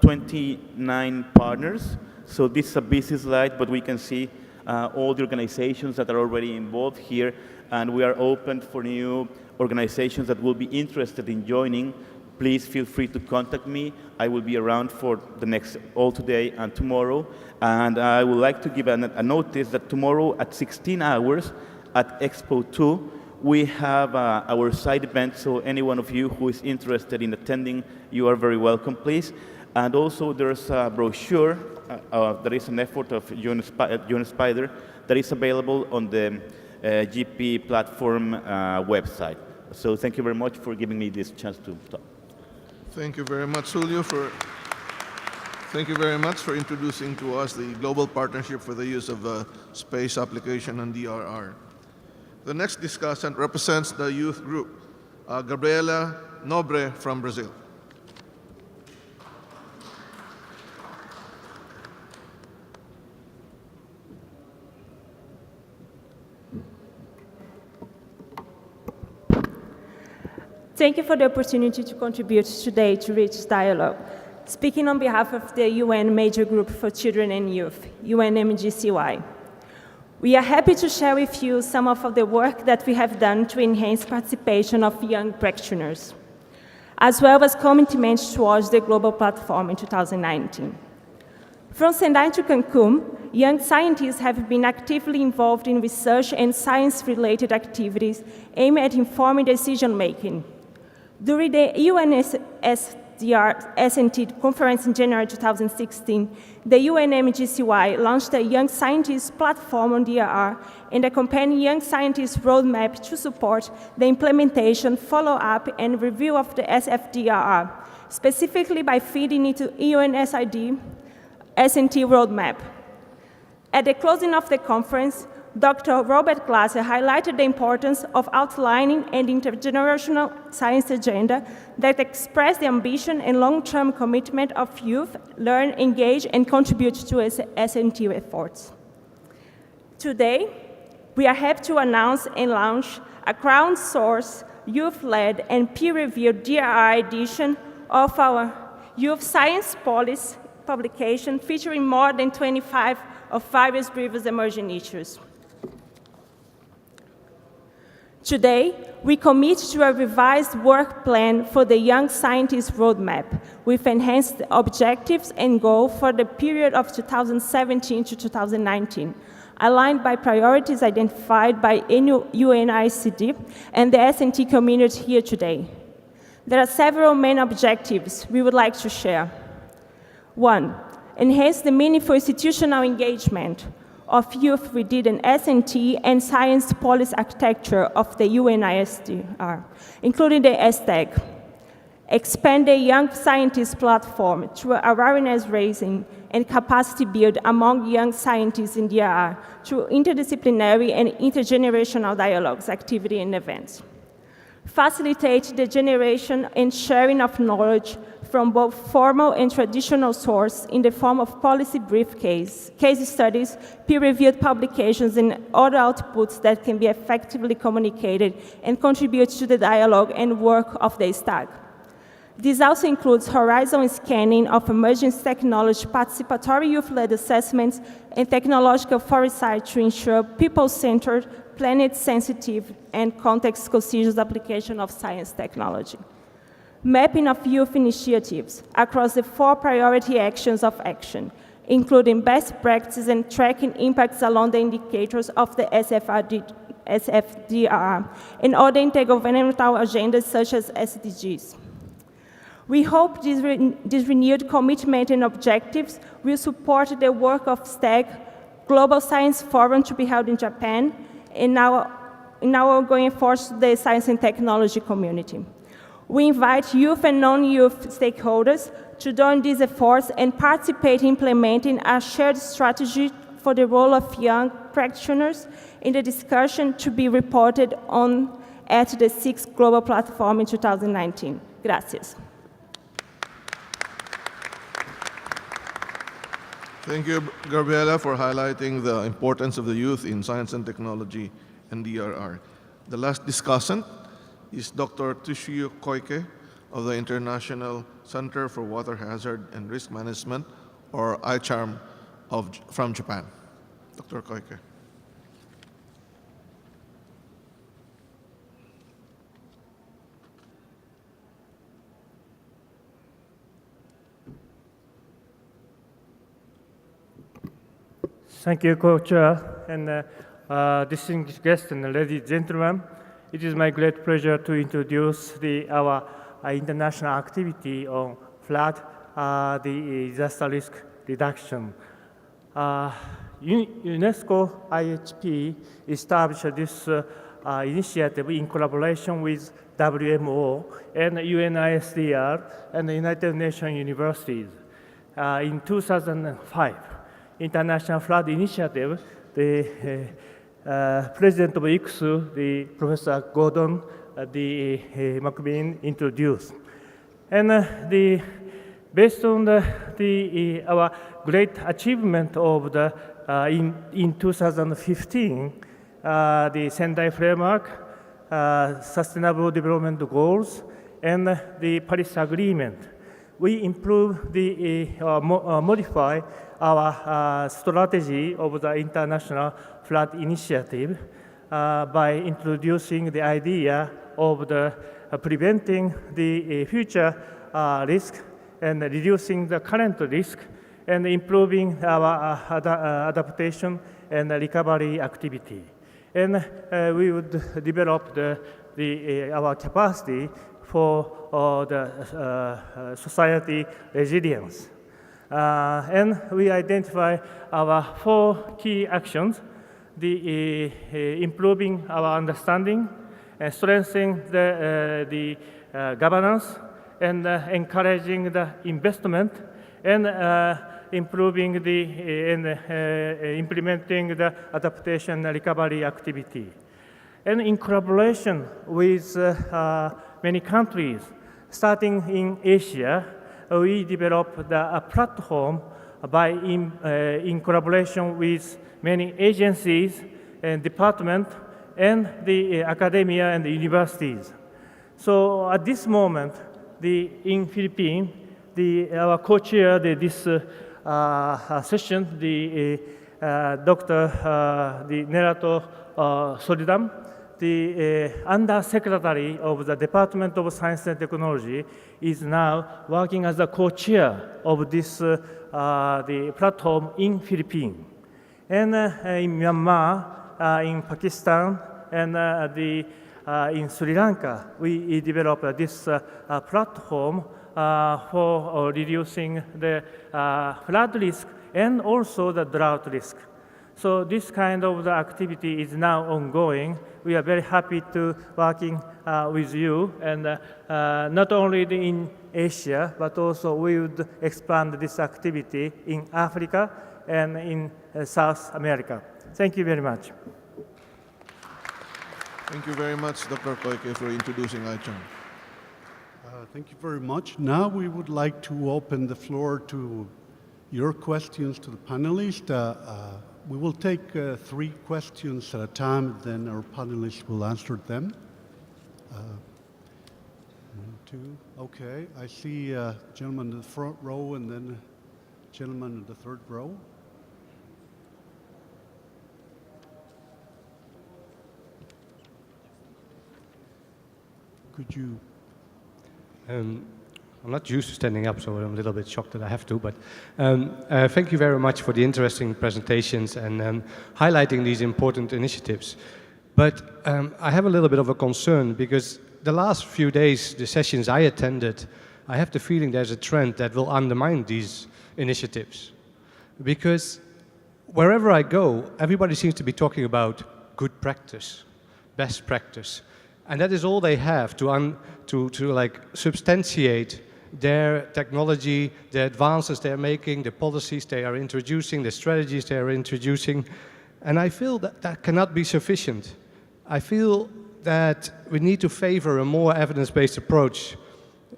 29 partners, So this is a busy slide, but we can see all the organizations that are already involved here, and we are open for new organizations that will be interested in joining. Please feel free to contact me. I will be around for the next, all today and tomorrow. And I would like to give a notice that tomorrow at 16 hours at Expo 2, we have our side event, so any one of you who is interested in attending, you are very welcome, please. And also there's a brochure, there is an effort of UNISPIDER that is available on the GP platform website. So thank you very much for giving me this chance to talk. Thank you very much, Julio, thank you very much for introducing to us the Global Partnership for the Use of Space Application and DRR. The next discussant represents the youth group, Gabriela Nobre from Brazil. Thank you for the opportunity to contribute today to Rich Dialogue. Speaking on behalf of the UN Major Group for Children and Youth, UNMGCY. We are happy to share with you some of the work that we have done to enhance participation of young practitioners, as well as commitments towards the global platform in 2019. From Sendai to Cancun, young scientists have been actively involved in research and science-related activities aimed at informing decision-making. During the UNSDR S&T conference in January 2016, the UNMGCY launched a Young Scientists platform on DRR and a companion Young Scientists roadmap to support the implementation, follow-up, and review of the SFDRR, specifically by feeding into UNSID S&T roadmap. At the closing of the conference, Dr. Robert Glasser highlighted the importance of outlining an intergenerational science agenda that express the ambition and long-term commitment of youth, learn, engage, and contribute to S&T efforts. Today, we are happy to announce and launch a crowdsourced, youth-led, and peer-reviewed DRI edition of our Youth Science Policy publication featuring more than 25 of various previous emerging issues. Today, we commit to a revised work plan for the Young Scientist Roadmap with enhanced objectives and goals for the period of 2017 to 2019, aligned by priorities identified by UNICD and the S&T community here today. There are several main objectives we would like to share. 1, enhance the meaningful institutional engagement of youth within an S&T and science policy architecture of the UNISDR, including the STAG. Expand the Young Scientists platform through awareness raising and capacity build among young scientists in DRR through interdisciplinary and intergenerational dialogues, activity, and events. Facilitate the generation and sharing of knowledge from both formal and traditional sources in the form of policy brief case studies, peer-reviewed publications, and other outputs that can be effectively communicated and contribute to the dialogue and work of the STAG. This also includes horizon scanning of emerging technology, participatory youth-led assessments, and technological foresight to ensure people-centered, planet-sensitive, and context-conscious application of science technology. Mapping of youth initiatives across the 4 priority actions of action, including best practices and tracking impacts along the indicators of the SFDR and other intergovernmental agendas such as SDGs. We hope this renewed commitment and objectives will support the work of STAG, Global Science Forum to be held in Japan, and now going forward to the science and technology community. We invite youth and non-youth stakeholders to join these efforts and participate in implementing a shared strategy for the role of young practitioners in the discussion to be reported on at the 6th Global Platform in 2019. Gracias. Thank you, Gabriela, for highlighting the importance of the youth in science and technology and DRR. The last discussant is Dr. Toshio Koike of the International Center for Water Hazard and Risk Management, or ICHARM, from Japan. Dr. Koike. Thank you, Co-Chair, and distinguished guests and ladies and gentlemen. It is my great pleasure to introduce our international activity on flood, the disaster risk reduction. UNESCO IHP established this initiative in collaboration with WMO and UNISDR and the United Nations universities. In 2005, International Flood Initiative, the President of ICSU, the Professor Gordon McBean introduced. And based on our great achievement of in 2015, the Sendai Framework, Sustainable Development Goals, and the Paris Agreement, we improve modify our strategy of the International Flood Initiative by introducing the idea of preventing the future risk and reducing the current risk and improving our adaptation and recovery activity. And we would develop our capacity for the society resilience. And we identify our 4 key actions: improving our understanding, strengthening the governance, and encouraging the investment, and improving and implementing the adaptation and recovery activity. And in collaboration with many countries, starting in Asia, we developed a platform in collaboration with many agencies and departments and the academia and the universities. So at this moment, in Philippines, our co-chair this session, Dr. Nerato Solidam, the Undersecretary of the Department of Science and Technology, is now working as a co-chair of this the platform in Philippines. And in Myanmar, in Pakistan, and in Sri Lanka, we developed this platform for reducing the flood risk and also the drought risk. So this kind of the activity is now ongoing. We are very happy to working with you, and not only in Asia, but also we would expand this activity in Africa and in South America. Thank you very much. Thank you very much, Dr. Koike, for introducing ICHAN. Thank you very much. Now we would like to open the floor to your questions to the panelists. We will take 3 questions at a time, then our panelists will answer them. 1, 2, okay. I see a gentleman in the front row and then a gentleman in the 3rd row. Could you? I'm not used to standing up, so I'm a little bit shocked that I have to, but thank you very much for the interesting presentations and highlighting these important initiatives. But I have a little bit of a concern, because the last few days, the sessions I attended, I have the feeling there's a trend that will undermine these initiatives. Because wherever I go, everybody seems to be talking about good practice, best practice. And that is all they have to like substantiate their technology, the advances they're making, the policies they are introducing, the strategies they are introducing. And I feel that that cannot be sufficient. I feel that we need to favor a more evidence-based approach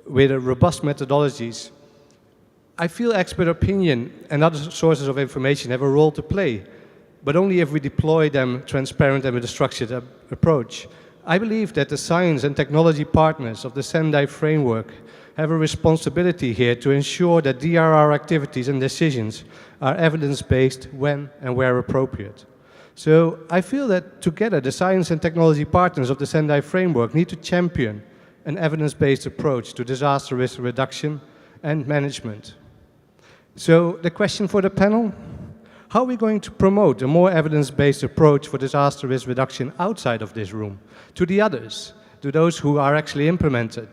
with robust methodologies. I feel expert opinion and other sources of information have a role to play, but only if we deploy them transparent and with a structured approach. I believe that the science and technology partners of the Sendai Framework have a responsibility here to ensure that DRR activities and decisions are evidence-based when and where appropriate. So I feel that together the science and technology partners of the Sendai Framework need to champion an evidence-based approach to disaster risk reduction and management. So the question for the panel, how are we going to promote a more evidence-based approach for disaster risk reduction outside of this room, to the others, to those who are actually implemented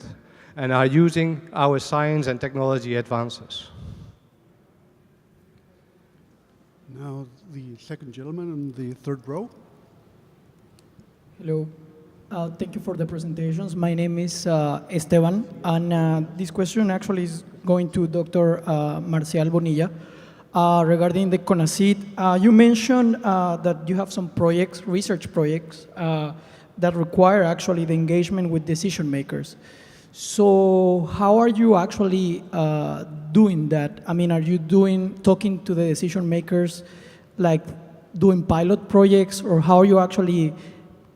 and are using our science and technology advances? Now, the second gentleman in the third row. Hello. Thank you for the presentations. My name is Esteban, and this question actually is going to Dr. Marcial Bonilla regarding the CONACYT. You mentioned that you have some projects, research projects, that require actually the engagement with decision makers. So how are you actually doing that? I mean, are you talking to the decision makers, like doing pilot projects, or how are you actually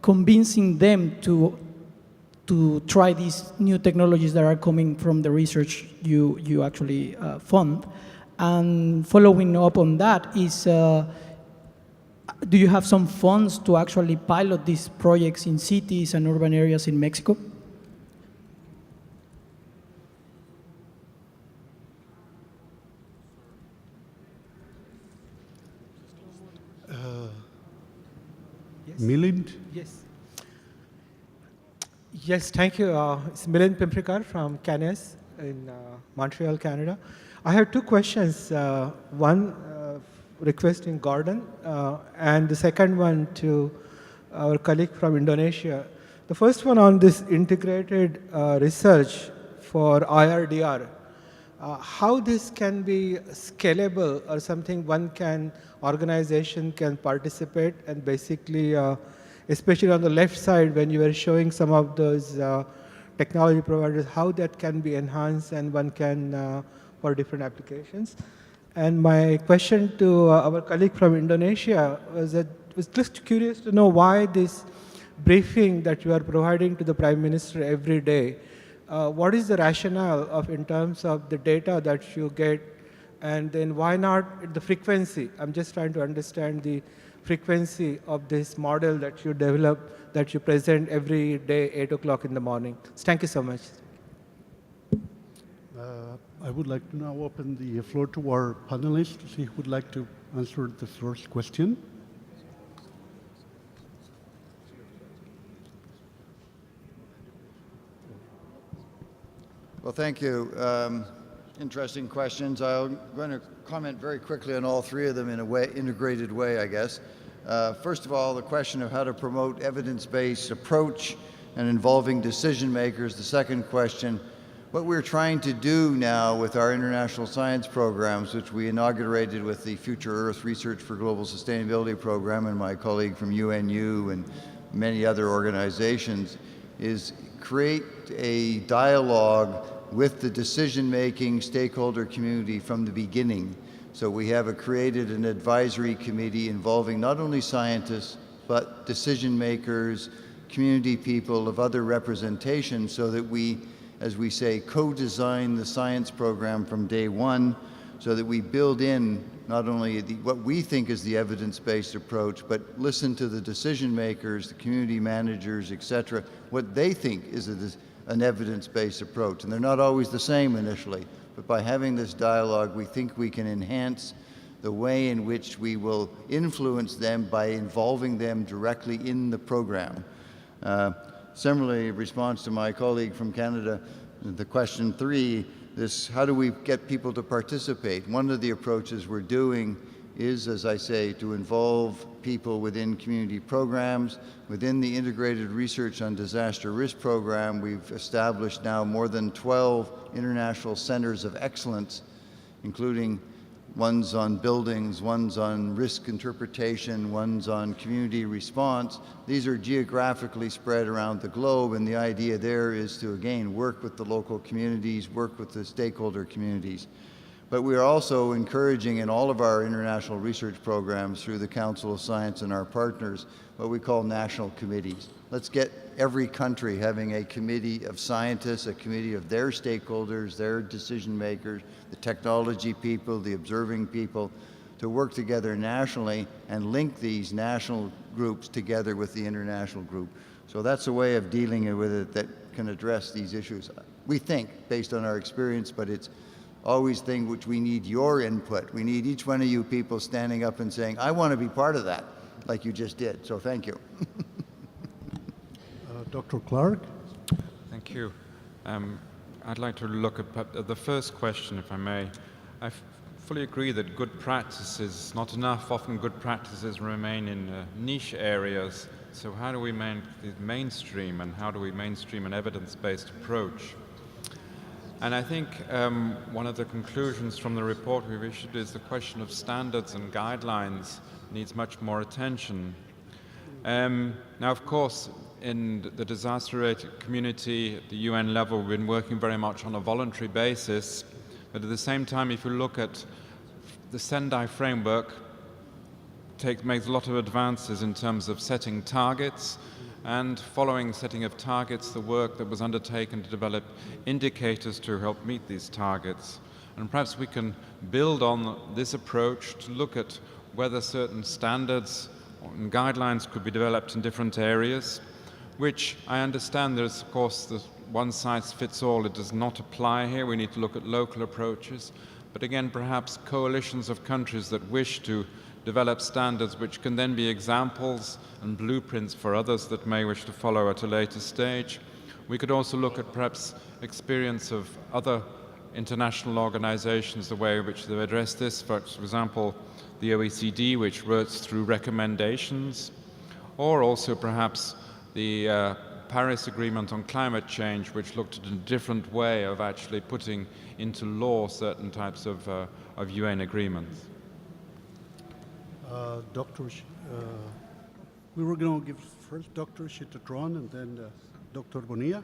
convincing them to try these new technologies that are coming from the research you actually fund? And following up on that is, do you have some funds to actually pilot these projects in cities and urban areas in Mexico? Milind? Yes. Yes, thank you. It's Milind Pimprikar from CANES in Montreal, Canada. I have two questions. One requesting Gordon, and the second one to our colleague from Indonesia. The first one on this integrated research for IRDR. How this can be scalable or something organization can participate, and basically, especially on the left side when you were showing some of those technology providers, how that can be enhanced and one can for different applications. And my question to our colleague from Indonesia was just curious to know why this briefing that you are providing to the Prime Minister every day. What is the rationale in terms of the data that you get, and then why not the frequency? I'm just trying to understand the frequency of this model that you develop, that you present every day, 8 o'clock in the morning. Thank you so much. I would like to now open the floor to our panelists to see who would like to answer the first question. Well, thank you. Interesting questions. I'm going to comment very quickly on all three of them in a integrated way, I guess. First of all, the question of how to promote evidence-based approach and involving decision makers. The second question, what we're trying to do now with our international science programs, which we inaugurated with the Future Earth Research for Global Sustainability program and my colleague from UNU and many other organizations, is create a dialogue with the decision-making stakeholder community from the beginning. So we have created an advisory committee involving not only scientists, but decision makers, community people of other representation, so that we, as we say, co-design the science program from day one, so that we build in not only what we think is the evidence-based approach, but listen to the decision makers, the community managers, etc., what they think is an evidence-based approach. And they're not always the same initially, but by having this dialogue, we think we can enhance the way in which we will influence them by involving them directly in the program. Similarly, in response to my colleague from Canada, the question 3, this, how do we get people to participate? One of the approaches we're doing is, as I say, to involve people within community programs. Within the Integrated Research on Disaster Risk program, we've established now more than 12 international centers of excellence, including ones on buildings, ones on risk interpretation, ones on community response. These are geographically spread around the globe, and the idea there is to, again, work with the local communities, work with the stakeholder communities. But we are also encouraging in all of our international research programs through the Council of Science and our partners what we call national committees. Let's get every country having a committee of scientists, a committee of their stakeholders, their decision makers, the technology people, the observing people, to work together nationally and link these national groups together with the international group. So that's a way of dealing with it that can address these issues. We think, based on our experience, but it's always thing which we need your input. We need each one of you people standing up and saying, I want to be part of that, like you just did. So thank you. Dr. Clark? Thank you. I'd like to look at the first question, if I may. I fully agree that good practices, not enough, often good practices remain in niche areas. So how do we mainstream, and how do we mainstream an evidence-based approach? And I think one of the conclusions from the report we've issued is the question of standards and guidelines needs much more attention. Now, of course, in the disaster-related community at the UN level, we've been working very much on a voluntary basis. But at the same time, if you look at the Sendai Framework, makes a lot of advances in terms of setting targets, and following setting of targets, the work that was undertaken to develop indicators to help meet these targets. And perhaps we can build on this approach to look at whether certain standards and guidelines could be developed in different areas, which I understand there's, of course, the one size fits all. It does not apply here. We need to look at local approaches. But again, perhaps coalitions of countries that wish to develop standards which can then be examples and blueprints for others that may wish to follow at a later stage. We could also look at perhaps experience of other international organizations, the way in which they've addressed this. For example, the OECD, which works through recommendations, or also perhaps the Paris Agreement on Climate Change, which looked at a different way of actually putting into law certain types of UN agreements. We were going to give first Dr. Chitatron and then Dr. Bonilla.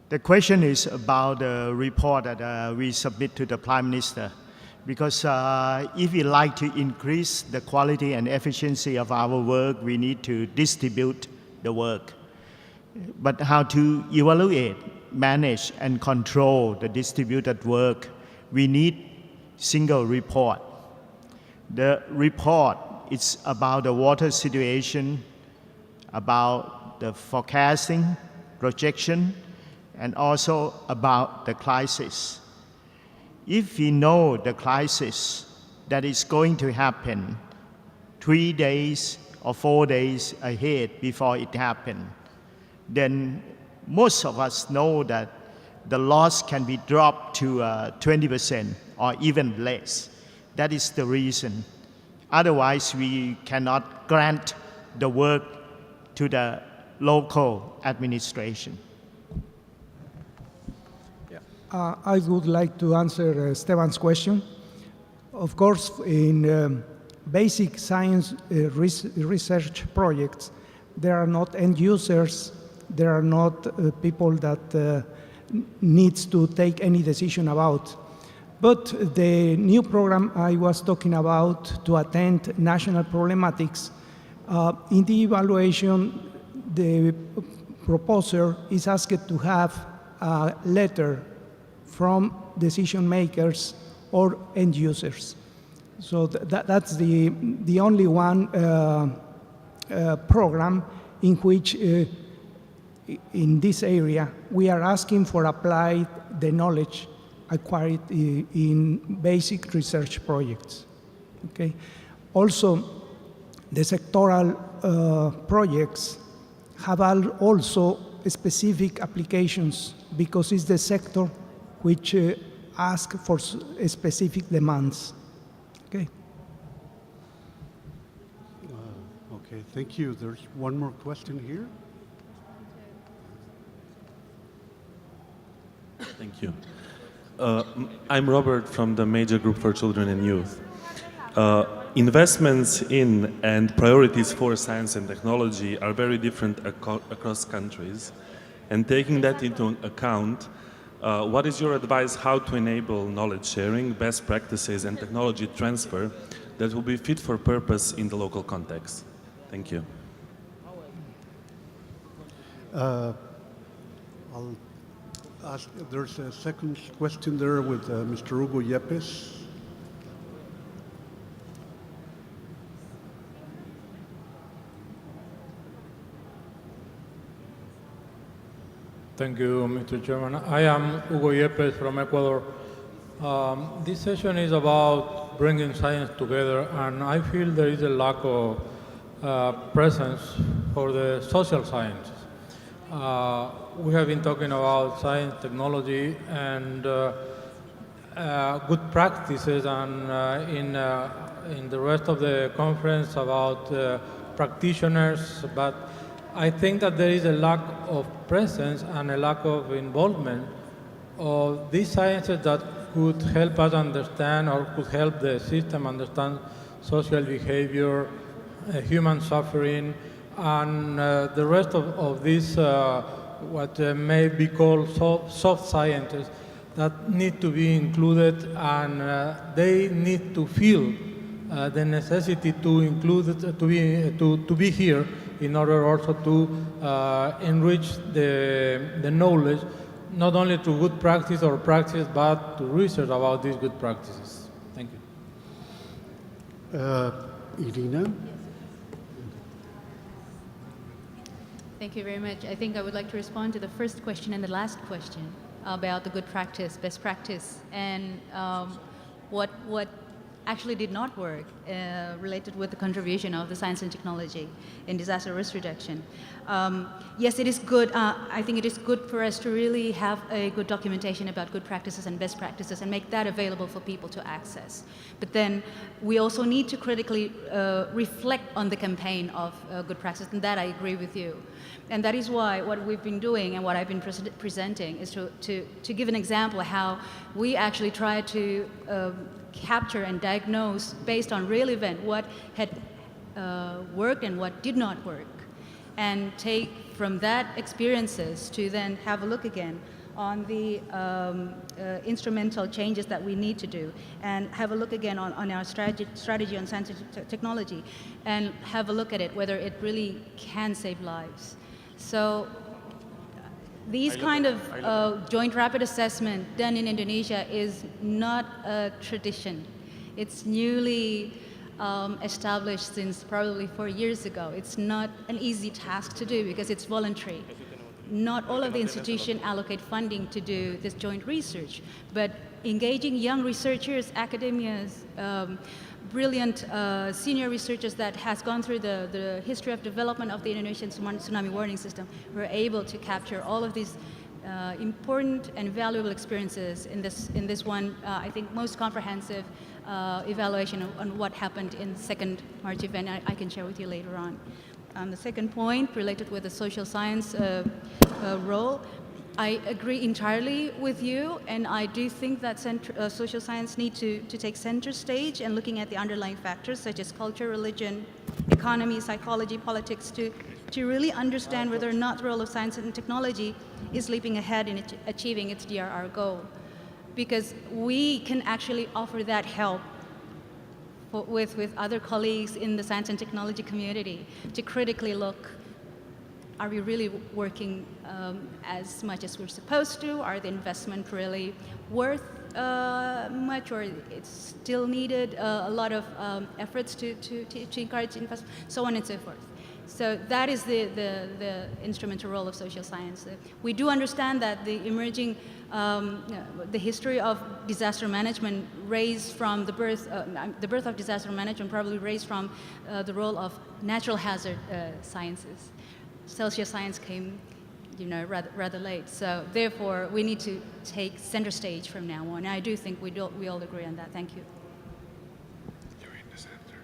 The question is about the report that we submit to the Prime Minister. Because if we like to increase the quality and efficiency of our work, we need to distribute the work. But how to evaluate, manage, and control the distributed work, we need single report. The report is about the water situation, about the forecasting, projection, and also about the crisis. If we know the crisis that is going to happen 3 days or 4 days ahead before it happens, then most of us know that the loss can be dropped to 20% or even less. That is the reason. Otherwise, we cannot grant the work to the local administration. I would like to answer Esteban's question. Of course, in basic science research projects, there are not end users, there are not people that needs to take any decision about. But the new program I was talking about to attend national problematics, in the evaluation, the proposer is asked to have a letter from decision makers or end users. So that's the only one program in which in this area we are asking for apply the knowledge acquired in basic research projects. Okay. Also, the sectoral projects have also specific applications because it's the sector which ask for specific demands. Okay. Okay, thank you. There's one more question here. Thank you. I'm Robert from the Major Group for Children and Youth. Investments in and priorities for science and technology are very different across countries. And taking that into account, what is your advice how to enable knowledge sharing, best practices, and technology transfer that will be fit for purpose in the local context? Thank you. I'll ask, there's a second question there with Mr. Hugo Yepes. Thank you, Mr. Chairman. I am Hugo Yepes from Ecuador. This session is about bringing science together, and I feel there is a lack of presence for the social sciences. We have been talking about science, technology, and good practices, and in the rest of the conference about practitioners, but I think that there is a lack of presence and a lack of involvement of these sciences that could help us understand or could help the system understand social behavior, human suffering, and the rest of these what may be called soft sciences that need to be included, and they need to feel the necessity to include to be here in order also to enrich the knowledge, not only to good practice or practice, but to research about these good practices. Thank you. Irina? Thank you very much. I think I would like to respond to the first question and the last question about the good practice, best practice, and what actually did not work related with the contribution of the science and technology in disaster risk reduction. Yes, it is good. I think it is good for us to really have a good documentation about good practices and best practices and make that available for people to access. But then we also need to critically reflect on the campaign of good practice, and that I agree with you. And that is why what we've been doing and what I've been presenting is to give an example of how we actually try to capture and diagnose based on real event what had worked and what did not work, and take from that experiences to then have a look again on the instrumental changes that we need to do, and have a look again on our strategy on science and technology, and have a look at it whether it really can save lives. So these kind of joint rapid assessment done in Indonesia is not a tradition. It's newly established since probably 4 years ago. It's not an easy task to do because it's voluntary. Not all of the institutions allocate funding to do this joint research, but engaging young researchers, academias, brilliant senior researchers that has gone through the history of development of the Indonesian tsunami warning system, were able to capture all of these important and valuable experiences in this one, I think, most comprehensive evaluation on what happened in the second March event. I can share with you later on. The second point related with the social science role, I agree entirely with you, and I do think that social science need to take center stage and looking at the underlying factors such as culture, religion, economy, psychology, politics to really understand whether or not the role of science and technology is leaping ahead in achieving its DRR goal. Because we can actually offer that help with other colleagues in the science and technology community to critically look, are we really working as much as we're supposed to? Are the investment really worth much, or it's still needed a lot of efforts to encourage investment, so on and so forth. So that is the instrumental role of social science. We do understand that the emerging, the history of disaster management raised from the birth of disaster management probably raised from the role of natural hazard sciences. Social science came, rather late. So therefore, we need to take center stage from now on. And I do think we all agree on that. Thank you. You're in the center.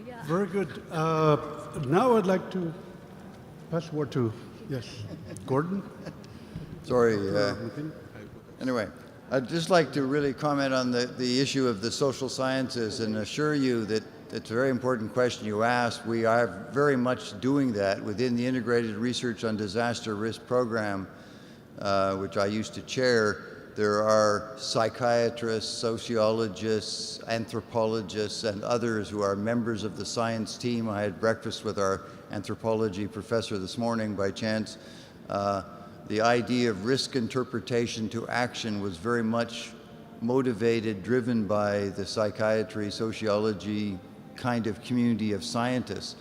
Yeah. Very good. Now I'd like to pass the word to, yes, Gordon. Sorry. Anyway, I'd just like to really comment on the issue of the social sciences and assure you that it's a very important question you asked. We are very much doing that within the Integrated Research on Disaster Risk Program, which I used to chair. There are psychiatrists, sociologists, anthropologists, and others who are members of the science team. I had breakfast with our anthropology professor this morning by chance. The idea of risk interpretation to action was very much motivated, driven by the psychiatry, sociology kind of community of scientists.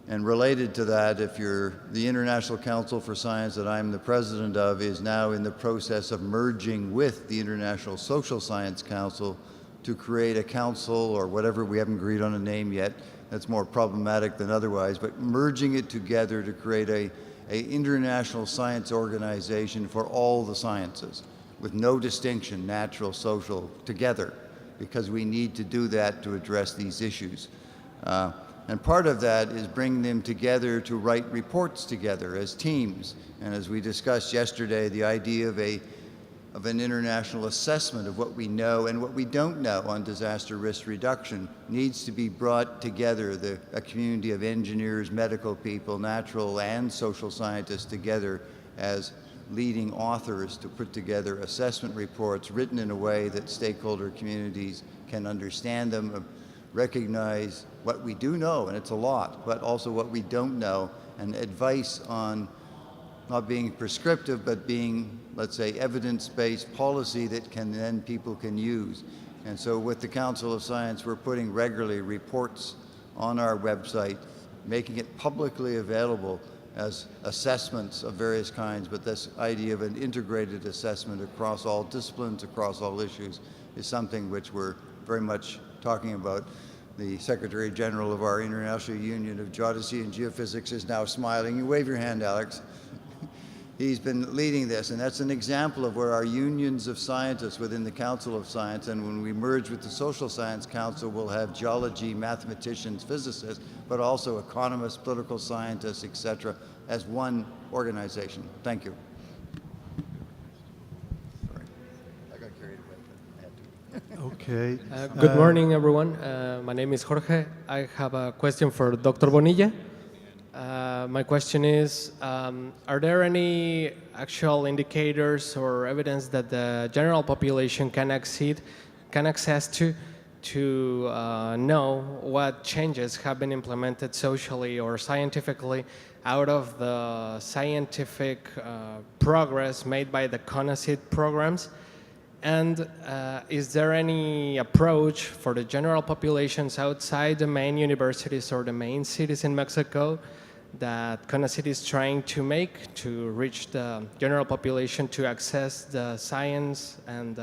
And related to that, the International Council for Science that I'm the president of is now in the process of merging with the International Social Science Council to create a council or whatever. We haven't agreed on a name yet. That's more problematic than otherwise, but merging it together to create a international science organization for all the sciences with no distinction, natural, social, together, because we need to do that to address these issues. And part of that is bringing them together to write reports together as teams. And as we discussed yesterday, the idea of an international assessment of what we know and what we don't know on disaster risk reduction needs to be brought together, a community of engineers, medical people, natural and social scientists together as leading authors to put together assessment reports written in a way that stakeholder communities can understand them, recognize what we do know, and it's a lot, but also what we don't know, and advice on not being prescriptive, but being, let's say, evidence-based policy that people can use. And so with the Council of Science, we're putting regularly reports on our website, making it publicly available as assessments of various kinds, but this idea of an integrated assessment across all disciplines, across all issues, is something which we're very much talking about. The Secretary General of our International Union of Geodesy and Geophysics is now smiling. You wave your hand, Alex. He's been leading this, and that's an example of where our unions of scientists within the Council of Science, and when we merge with the Social Science Council, we'll have geology, mathematicians, physicists, but also economists, political scientists, etc., as one organization. Thank you. Sorry, I got carried away. Okay. Good morning, everyone. My name is Jorge. I have a question for Dr. Bonilla. My question is, are there any actual indicators or evidence that the general population can access to know what changes have been implemented socially or scientifically out of the scientific progress made by the CONACYT programs? And is there any approach for the general populations outside the main universities or the main cities in Mexico that CONACYT is trying to make to reach the general population to access the science and,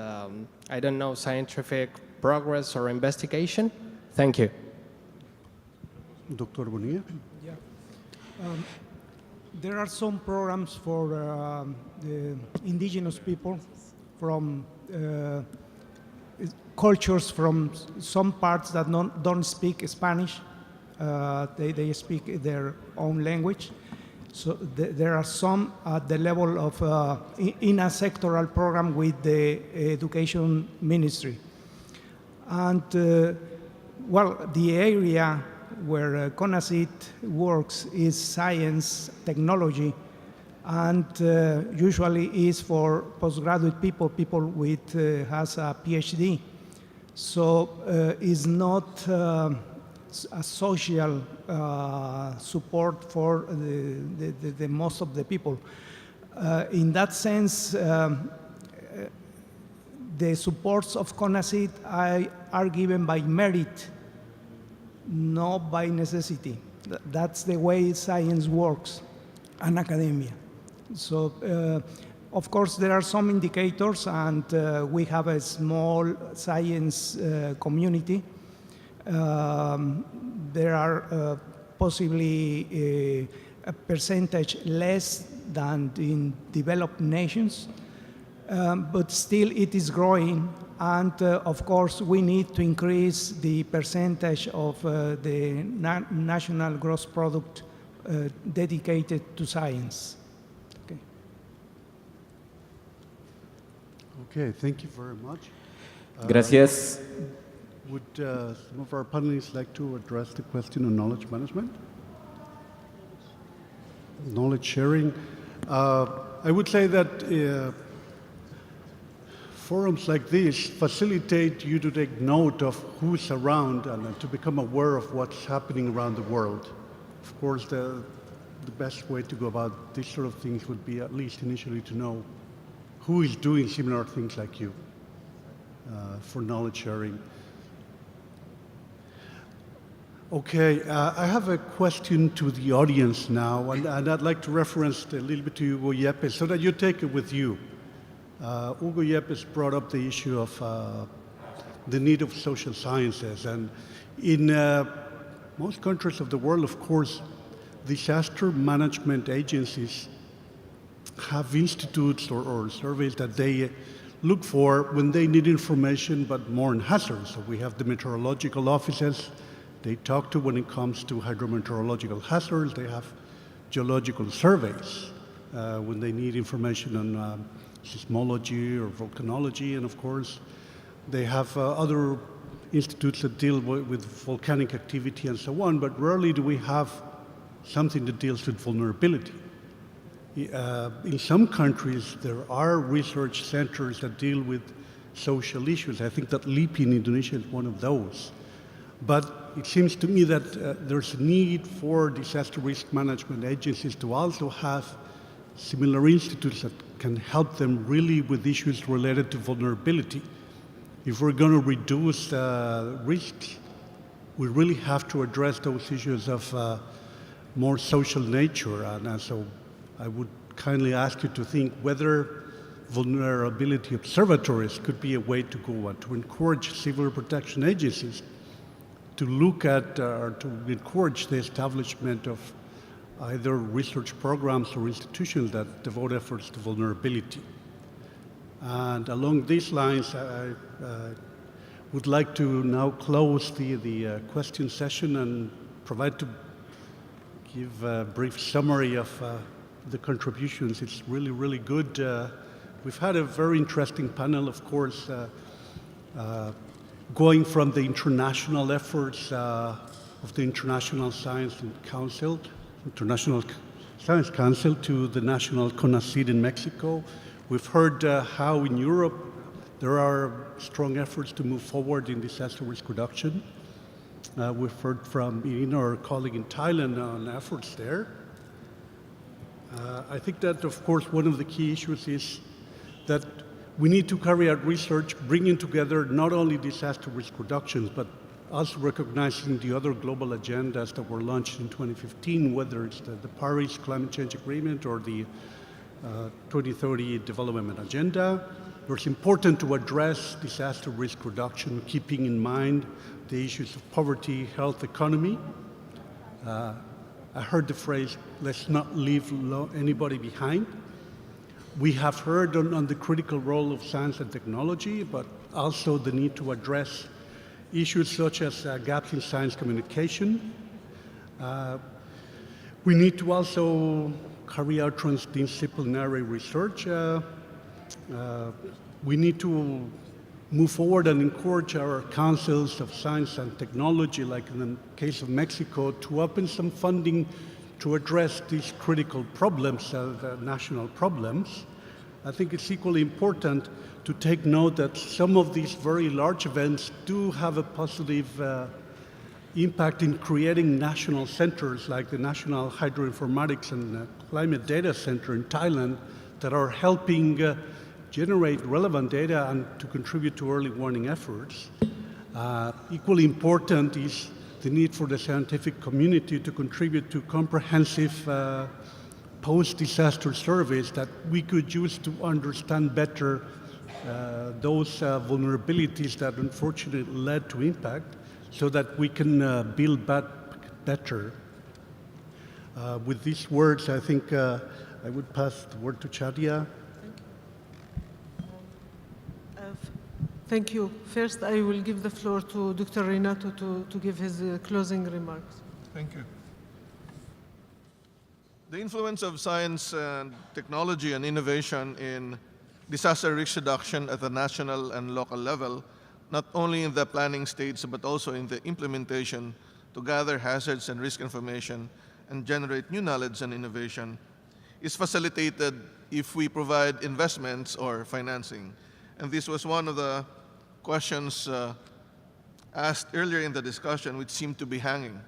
I don't know, scientific progress or investigation? Thank you. Dr. Bonilla? Yeah. There are some programs for the indigenous people from cultures from some parts that don't speak Spanish. They speak their own language. So there are some at the level of in a sectoral program with the education ministry. And well, the area where CONACYT works is science, technology, and usually is for postgraduate people with has a PhD. So it's not a social support for the most of the people. In that sense, the supports of CONACYT are given by merit, not by necessity. That's the way science works and academia. So, of course, there are some indicators, and we have a small science community. There are possibly a percentage less than in developed nations, but still it is growing. And of course, we need to increase the percentage of the national gross product dedicated to science. Okay. Okay, thank you very much. Gracias. Would some of our panelists like to address the question on knowledge management? Knowledge sharing. I would say that forums like this facilitate you to take note of who's around and to become aware of what's happening around the world. Of course, the best way to go about these sort of things would be at least initially to know who is doing similar things like you for knowledge sharing. Okay, I have a question to the audience now, and I'd like to reference a little bit to Hugo Yepes so that you take it with you. Hugo Yepes brought up the issue of the need of social sciences, and in most countries of the world, of course, disaster management agencies have institutes or surveys that they look for when they need information, but more on hazards. So we have the meteorological offices they talk to when it comes to hydrometeorological hazards. They have geological surveys when they need information on seismology or volcanology, and of course, they have other institutes that deal with volcanic activity and so on, but rarely do we have something that deals with vulnerability. In some countries, there are research centers that deal with social issues. I think that LIPI in Indonesia is one of those. But it seems to me that there's a need for disaster risk management agencies to also have similar institutes that can help them really with issues related to vulnerability. If we're going to reduce risks, we really have to address those issues of more social nature. And so I would kindly ask you to think whether vulnerability observatories could be a way to go and to encourage civil protection agencies to look at or to encourage the establishment of either research programs or institutions that devote efforts to vulnerability. And along these lines, I would like to now close the question session and give a brief summary of the contributions. It's really, really good. We've had a very interesting panel, of course, going from the international efforts of the International Science Council to the National CONACYT in Mexico. We've heard how in Europe there are strong efforts to move forward in disaster risk reduction. We've heard from Irina, our colleague in Thailand, on efforts there. I think that, of course, one of the key issues is that we need to carry out research, bringing together not only disaster risk reductions, but also recognizing the other global agendas that were launched in 2015, whether it's the Paris Climate Change Agreement or the 2030 Development Agenda. It's important to address disaster risk reduction, keeping in mind the issues of poverty, health, economy. I heard the phrase, let's not leave anybody behind. We have heard on the critical role of science and technology, but also the need to address issues such as gaps in science communication. We need to also carry out transdisciplinary research. We need to move forward and encourage our councils of science and technology, like in the case of Mexico, to open some funding to address these critical problems, the national problems. I think it's equally important to take note that some of these very large events do have a positive impact in creating national centers, like the National Hydroinformatics and Climate Data Center in Thailand, that are helping generate relevant data and to contribute to early warning efforts. Equally important is the need for the scientific community to contribute to comprehensive post-disaster surveys that we could use to understand better those vulnerabilities that unfortunately led to impact, so that we can build back better. With these words, I think I would pass the word to Chadia. Thank you. First, I will give the floor to Dr. Renato to give his closing remarks. Thank you. The influence of science and technology and innovation in disaster risk reduction at the national and local level not only in the planning stage, but also in the implementation to gather hazards and risk information and generate new knowledge and innovation, is facilitated if we provide investments or financing. And this was one of the questions asked earlier in the discussion, which seemed to be hanging.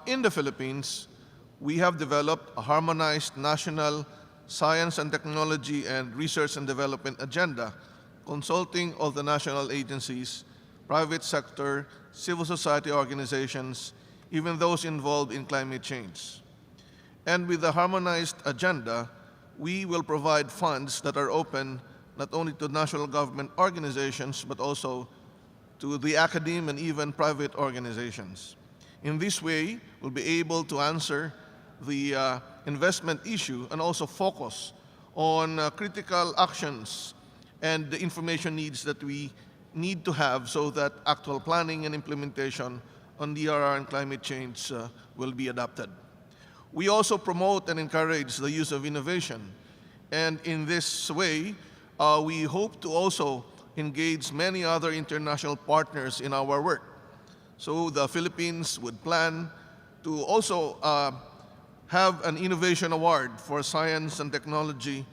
In the Philippines, we have developed a harmonized national science and technology and research and development agenda, consulting all the national agencies, private sector, civil society organizations, even those involved in climate change. And with the harmonized agenda, we will provide funds that are open not only to national government organizations, but also to the academe and even private organizations. In this way, we'll be able to answer the investment issue and also focus on critical actions and the information needs that we need to have so that actual planning and implementation on DRR and climate change will be adopted. We also promote and encourage the use of innovation. And in this way, we hope to also engage many other international partners in our work. So the Philippines would plan to also have an innovation award for science and technology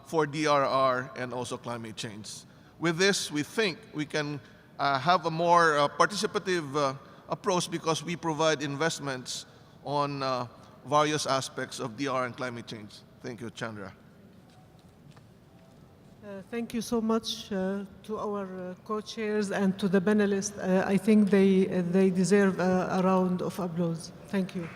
for DRR and also climate change. With this, we think we can have a more participative approach because we provide investments on various aspects of DRR and climate change. Thank you, Chandra. Thank you so much to our co-chairs and to the panelists. I think they deserve a round of applause. Thank you.